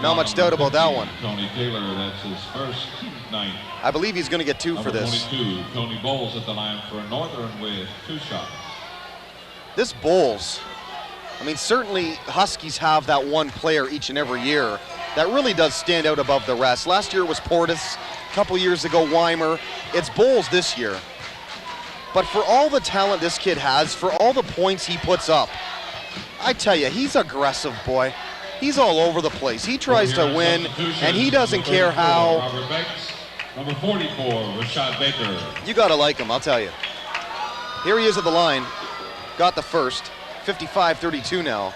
not much doubt about that one. Tony Taylor, that's his first night. I believe he's going to get 2 for this. 22, Tony Bowles at the line for Northern with 2 shots. This Bulls, I mean, certainly Huskies have that one player each and every year that really does stand out above the rest. Last year it was Portis, a couple years ago Weimer. It's Bulls this year. But for all the talent this kid has, for all the points he puts up, I tell you, he's aggressive, boy. He's all over the place. He tries to win, and he doesn't care how. Robert Banks, number 44, Rashad Baker. You gotta like him, I'll tell you. Here he is at the line. Got the first. 55-32 now.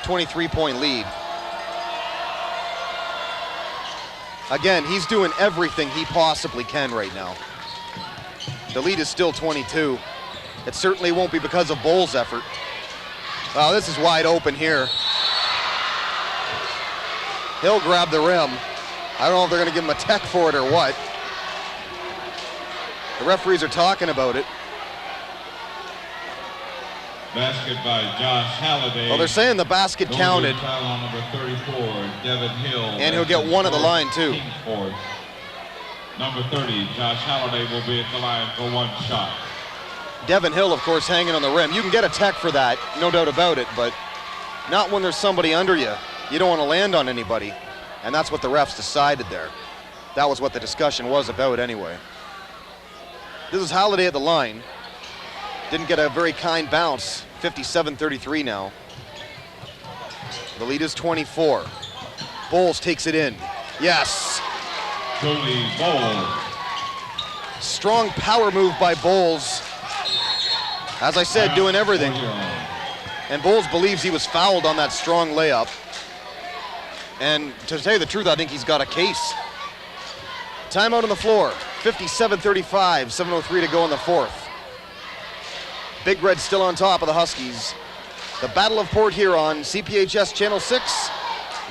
23-point lead. Again, he's doing everything he possibly can right now. The lead is still 22. It certainly won't be because of Bulls' effort. Wow, this is wide open here. He'll grab the rim. I don't know if they're gonna give him a tech for it or what. The referees are talking about it. Basket by Josh Halliday. Well, they're saying the basket counted. Foul on number 34, Devin Hill. And he'll get one at the line, too. Number 30, Josh Halliday will be at the line for one shot. Devin Hill, of course, hanging on the rim. You can get a tech for that, no doubt about it, but not when there's somebody under you. You don't want to land on anybody, and that's what the refs decided there. That was what the discussion was about anyway. This is Halliday at the line. Didn't get a very kind bounce. 57-33 now. The lead is 24. Bowles takes it in. Yes. Tony Bowles. Strong power move by Bowles. As I said, doing everything. And Bowles believes he was fouled on that strong layup. And to tell you the truth, I think he's got a case. Timeout on the floor. 57-35, 7:03 to go in the fourth. Big Red still on top of the Huskies. The Battle of Port Huron, CPHS Channel 6.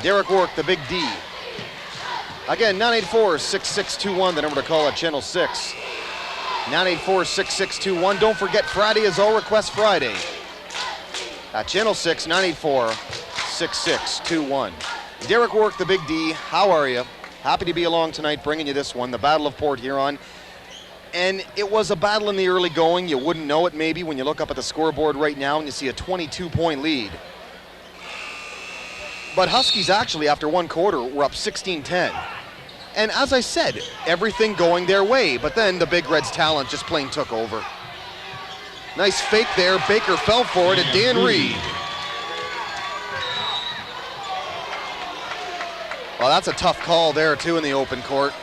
Derek Work, the Big D. Again, 984-6621, the number to call at Channel 6. 984-6621. Don't forget, Friday is All Request Friday. At Channel 6, 984-6621. Derek Work, the Big D, how are you? Happy to be along tonight, bringing you this one, the Battle of Port Huron. And it was a battle in the early going. You wouldn't know it maybe when you look up at the scoreboard right now and you see a 22-point lead. But Huskies actually, after one quarter, were up 16-10. And as I said, everything going their way, but then the Big Red's talent just plain took over. Nice fake there. Baker fell for it, and Dan Reed. Well, that's a tough call there, too, in the open court.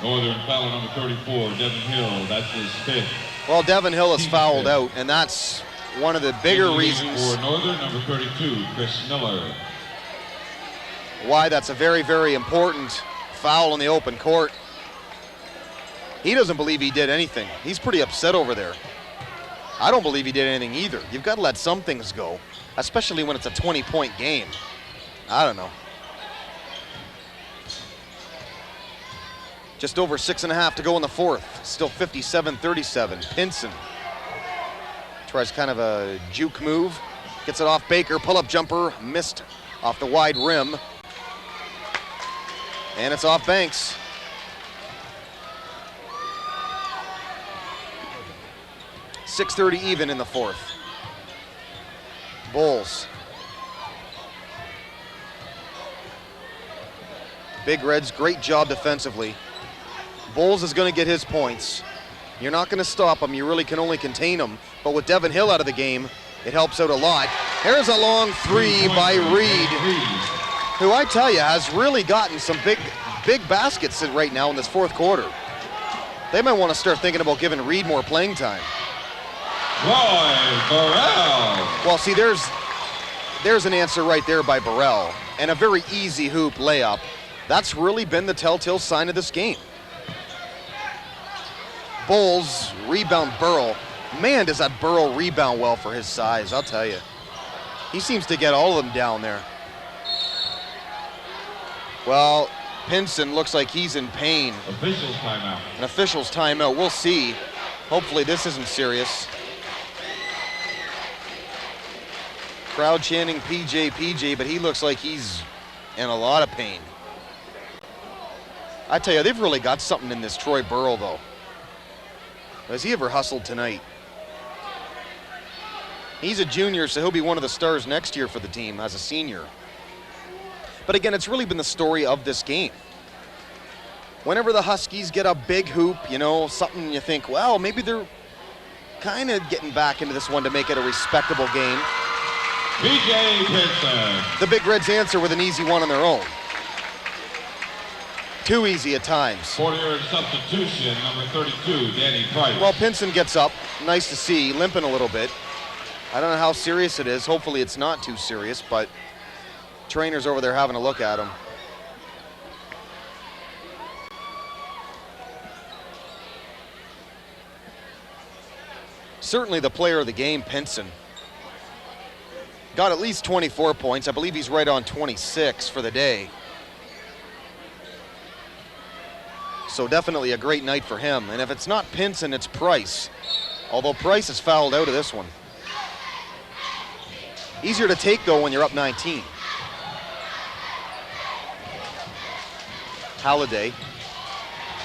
Northern foul number 34, Devin Hill. That's his fifth. Well, Devin Hill is fouled out, and that's one of the bigger reasons for Northern, number 32, Chris Miller. Why that's a very, very important foul in the open court. He doesn't believe he did anything. He's pretty upset over there. I don't believe he did anything either. You've got to let some things go, especially when it's a 20-point game. I don't know. Just over 6.5 to go in the fourth. Still 57-37. Pinson tries kind of a juke move. Gets it off Baker. Pull-up jumper. Missed off the wide rim. And it's off Banks. .630 even in the fourth. Bulls. Big Reds, great job defensively. Bulls is going to get his points. You're not going to stop him. You really can only contain him. But with Devin Hill out of the game, it helps out a lot. Here's a long three by Reed, who I tell you has really gotten some big baskets right now in this fourth quarter. They might want to start thinking about giving Reed more playing time. Roy Burrell. Well, see, there's an answer right there by Burrell, and a very easy hoop layup. That's really been the telltale sign of this game. Bulls rebound Burrell. Man, does that Burrell rebound well for his size, I'll tell you. He seems to get all of them down there. Well, Pinson looks like he's in pain. Officials timeout. An official's timeout. We'll see. Hopefully this isn't serious. Crowd chanting PJ, PJ, but he looks like he's in a lot of pain. I tell you, they've really got something in this Troy Burrell, though. Has he ever hustled tonight? He's a junior, so he'll be one of the stars next year for the team as a senior. But again, it's really been the story of this game. Whenever the Huskies get a big hoop, you know, something you think, well, maybe they're kind of getting back into this one to make it a respectable game. BJ Pinson. The Big Reds answer with an easy one on their own. Too easy at times. 40-yard substitution, number 32, Danny Price. Well, Pinson gets up, nice to see, limping a little bit. I don't know how serious it is. Hopefully it's not too serious, but trainers over there having a look at him. Certainly the player of the game, Pinson. Got at least 24 points. I believe he's right on 26 for the day. So definitely a great night for him. And if it's not Pinson, it's Price. Although Price is fouled out of this one. Easier to take, though, when you're up 19. Halliday.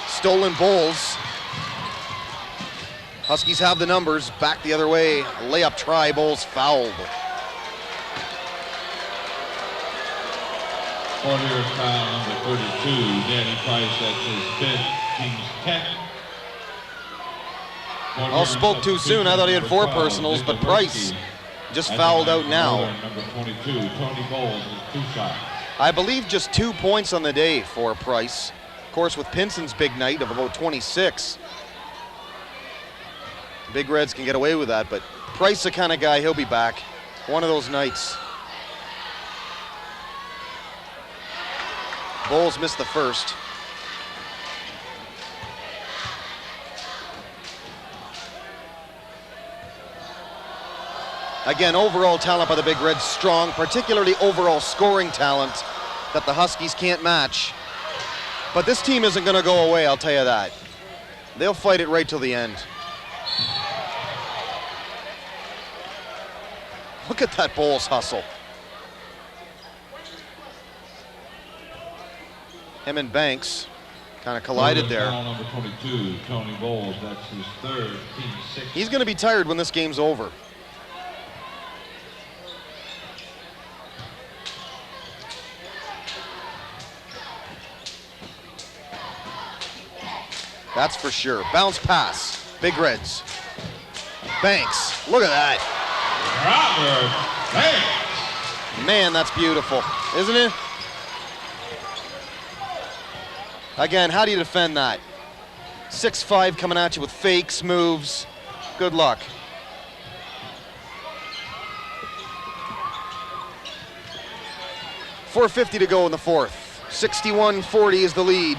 Stolen Bowles. Huskies have the numbers. Back the other way. Layup try. Bowles fouled. 40-yard foul, number 32, Danny Price. That's his 5th, team's 10th. All spoke too soon. I thought he had 4 personals, but Price just fouled out now. Number 22, Tony Bowles, with 2 shots. I believe just 2 points on the day for Price. Of course, with Pinson's big night of about 26. Big Reds can get away with that, but Price the kind of guy, he'll be back. One of those nights. Bowles missed the first. Again, overall talent by the Big Reds strong, particularly overall scoring talent that the Huskies can't match. But this team isn't going to go away, I'll tell you that. They'll fight it right till the end. Look at that Bowles hustle. Him and Banks kind of collided there. Number 22, Tony Bowles. That's his 3rd, team 6th. He's going to be tired when this game's over. That's for sure. Bounce pass. Big Reds. Banks. Look at that. Robert Banks. Man, that's beautiful, isn't it? Again, how do you defend that? 6'5" coming at you with fakes, moves. Good luck. .450 to go in the 4th. 61-40 is the lead.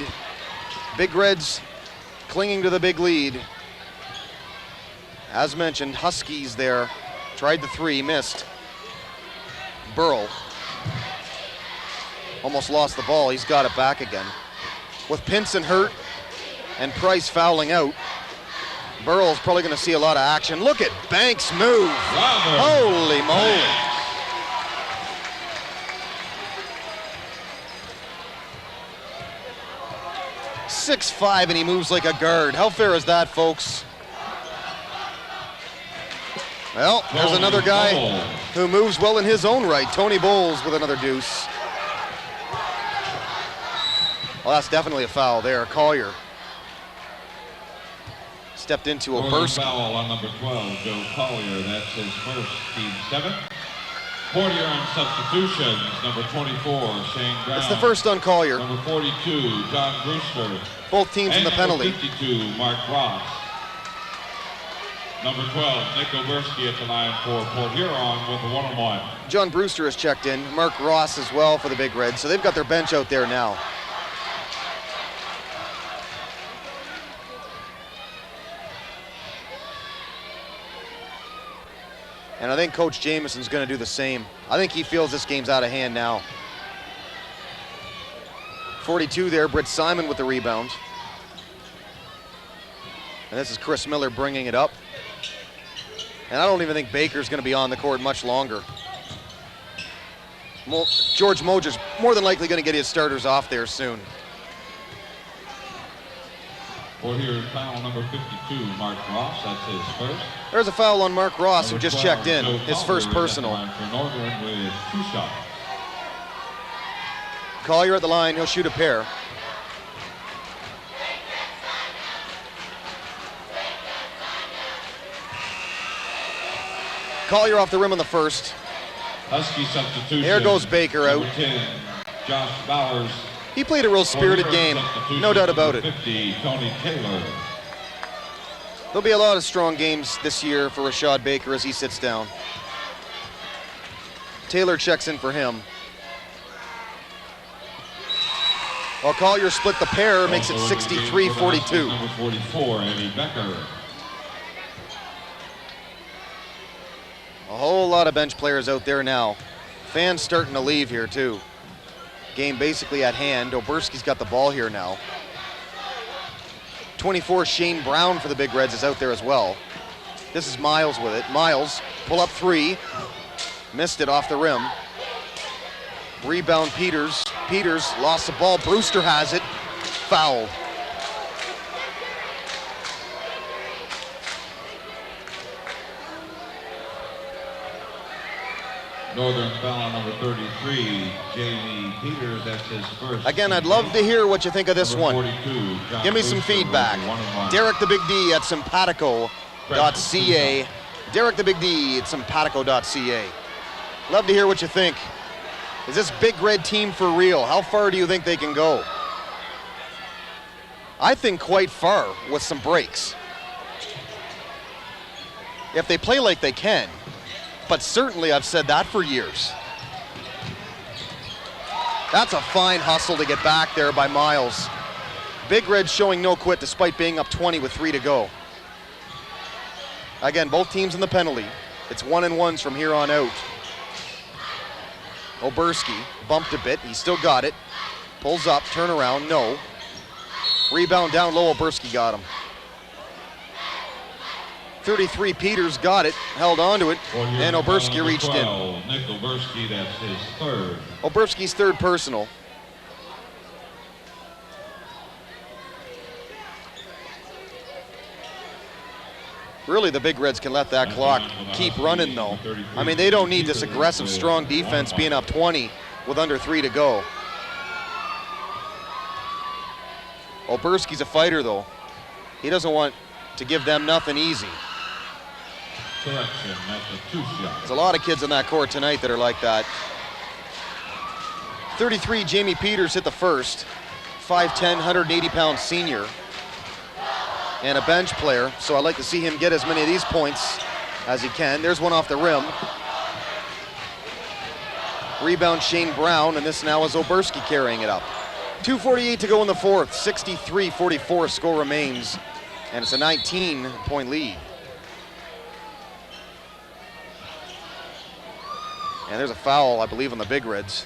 Big Reds clinging to the big lead. As mentioned, Huskies there. Tried the 3, missed. Burrell almost lost the ball. He's got it back again. With Pinson hurt and Price fouling out, Burrell's probably going to see a lot of action. Look at Banks move. Holy moly. 6'5" and he moves like a guard. How fair is that, folks? Well, there's another guy who moves well in his own right. Tony Bowles with another deuce. Well, that's definitely a foul there. Collier stepped into a burst. Foul on number 12, Joe Collier. That's his 1st, team 7th. 40-yard substitutions, number 24, Shane Brown. It's the first on Collier. Number 42, John Brewster. Both teams in the penalty. 52, Mark Ross. Number 12, Nick Oberski at the line for Port Huron with a 1-on-1. John Brewster has checked in. Mark Ross as well for the Big Reds. So they've got their bench out there now. And I think Coach Jameson's going to do the same. I think he feels this game's out of hand now. 42 there, Britt Simon with the rebound. And this is Chris Miller bringing it up. And I don't even think Baker's going to be on the court much longer. George Moger's more than likely going to get his starters off there soon. For here, foul number 52, Mark Ross. That's his first. There's a foul on Mark Ross, who just checked in, his first personal. For Northern with 2 shots. Collier at the line, he'll shoot a pair. Collier off the rim on the first. Husky substitution. There goes Baker out. Number 10, Josh Bowers. He played a real spirited game, no doubt about it. 50, Tony Taylor. There'll be a lot of strong games this year for Rashad Baker as he sits down. Taylor checks in for him. While Collier split the pair, makes it 63-42. Number 44, Eddie Becker. A whole lot of bench players out there now. Fans starting to leave here too. Game basically at hand. Oberski's got the ball here now. 24, Shane Brown for the Big Reds is out there as well. This is Miles with it. Miles, pull up 3. Missed it off the rim. Rebound Peters. Peters lost the ball. Brewster has it. Fouled. Northern foul on number 33, Jamie Peters. That's his first. Again, I'd love to hear what you think of this Number one. 42, John Give me some Brewster, feedback. 1-1. Derek the Big D at simpatico.ca. Derek the Big D at simpatico.ca. Love to hear what you think. Is this Big Red team for real? How far do you think they can go? I think quite far with some breaks. If they play like they can. But certainly I've said that for years. That's a fine hustle to get back there by Miles. Big Red showing no quit despite being up 20 with 3 to go. Again, both teams in the penalty. It's 1-1s from here on out. Oberski bumped a bit, he still got it. Pulls up, turn around, no. Rebound down low, Oberski got him. 33, Peters got it, held onto it, and Oberski reached in. Nick Oberski, that's his third. Oberski's third personal. Really, the Big Reds can let that clock keep running, though. I mean, they don't need this aggressive, strong defense being up 20 with under 3 to go. Oberski's a fighter, though. He doesn't want to give them nothing easy. Correction, that's a 2-shot. There's a lot of kids on that court tonight that are like that. 33, Jamie Peters hit the first. 5'10", 180-pound senior. And a bench player, so I'd like to see him get as many of these points as he can. There's one off the rim. Rebound Shane Brown, and this now is Oberski carrying it up. 2:48 to go in the fourth. 63-44 score remains, and it's a 19-point lead. And there's a foul, I believe, on the Big Reds.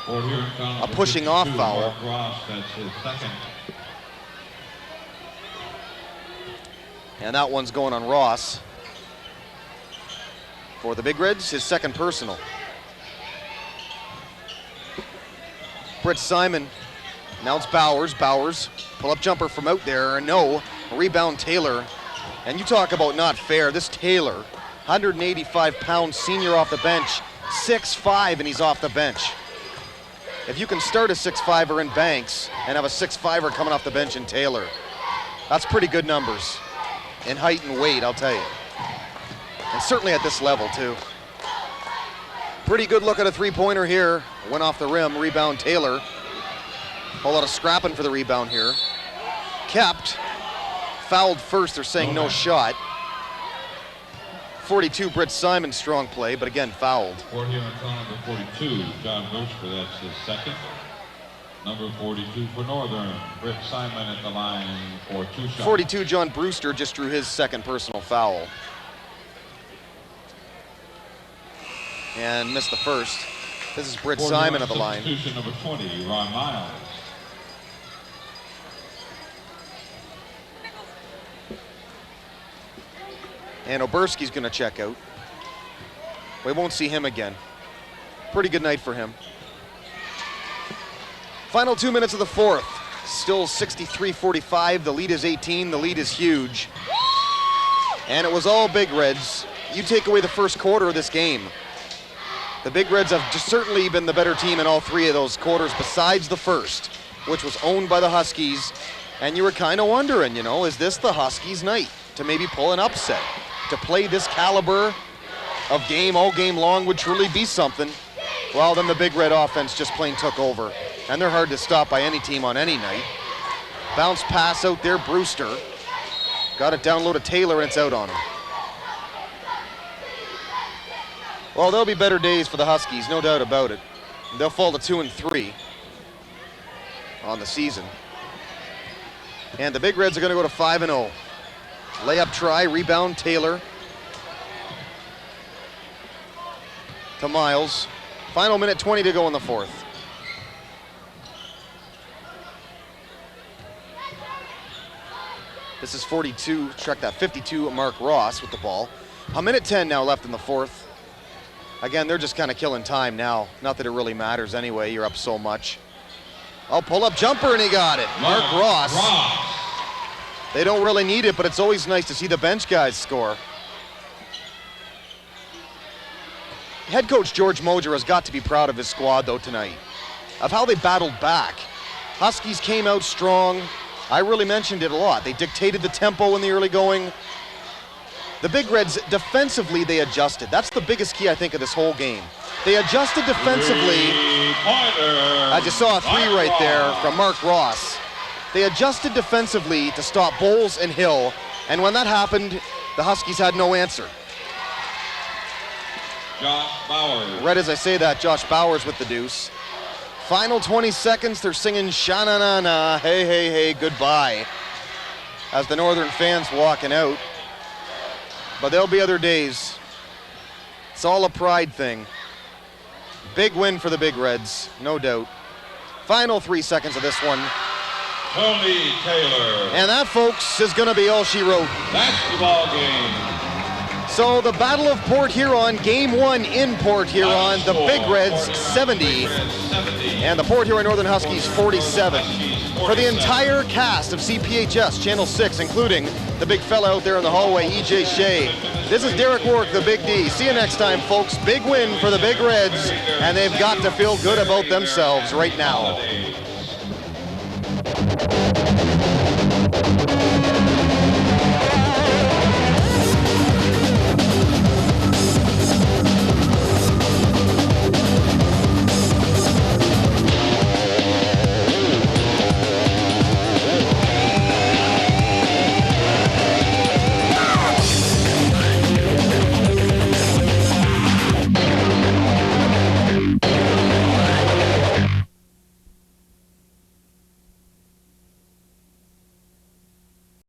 A pushing off foul. Mark Ross, that's his second. And that one's going on Ross. For the Big Reds, his second personal. Britt Simon, now it's Bowers. Bowers, pull-up jumper from out there, no. Rebound Taylor. And you talk about not fair, this Taylor, 185-pound senior off the bench, 6'5", and he's off the bench. If you can start a 6'5"er in Banks and have a 6'5"er coming off the bench in Taylor, that's pretty good numbers in height and weight, I'll tell you. And certainly at this level, too. Pretty good look at a three-pointer here. Went off the rim, rebound Taylor. Whole lot of scrapping for the rebound here. Kept. Fouled first, they're saying no shot. 42, Britt Simon, strong play, but again, fouled. For here in front of number 42, John Brewster, that's his second. Number 42 for Northern, Britt Simon at the line for 2 shots. 42, John Brewster, just drew his second personal foul. And missed the first. This is Britt Simon at the line. Substitution number 20, Ron Miles. And Oberski's gonna check out. We won't see him again. Pretty good night for him. Final 2 minutes of the fourth. Still 63-45. The lead is 18. The lead is huge. And it was all Big Reds. You take away the first quarter of this game. The Big Reds have just certainly been the better team in all three of those quarters besides the first, which was owned by the Huskies. And you were kind of wondering, you know, is this the Huskies' night to maybe pull an upset? To play this caliber of game all game long would truly be something. Well, then the Big Red offense just plain took over. And they're hard to stop by any team on any night. Bounce pass out there, Brewster. Got it down low to Taylor, and it's out on him. Well, there'll be better days for the Huskies, no doubt about it. They'll fall to 2-3 on the season. And the Big Reds are going to go to 5-0. Layup try, rebound, Taylor. To Miles. Final minute 20 to go in the fourth. This is 42, check that, 52, Mark Ross with the ball. A minute 10 now left in the fourth. Again, they're just kind of killing time now. Not that it really matters anyway, you're up so much. Oh, pull-up jumper, and he got it. Mark Ross. They don't really need it, but it's always nice to see the bench guys score. Head coach George Moser has got to be proud of his squad, though, tonight, of how they battled back. Huskies came out strong. I really mentioned it a lot. They dictated the tempo in the early going. The Big Reds, defensively, they adjusted. That's the biggest key, I think, of this whole game. They adjusted defensively. I just saw a three right there from Mark Ross. They adjusted defensively to stop Bowles and Hill, and when that happened, the Huskies had no answer. Josh Bowers. Right as I say that, Josh Bowers with the deuce. Final 20 seconds, they're singing sha-na-na-na, hey, hey, hey, goodbye, as the Northern fans walking out. But there'll be other days. It's all a pride thing. Big win for the Big Reds, no doubt. Final 3 seconds of this one. Tony Taylor. And that, folks, is going to be all she wrote. Basketball game. So the Battle of Port Huron, game one in Port Huron, the Big Reds 70, and the Port Huron Northern Huskies 47. For the entire cast of CPHS Channel 6, including the big fella out there in the hallway, EJ Shea, this is Derek Warwick, the Big D. See you next time, folks. Big win for the Big Reds, and they've got to feel good about themselves right now.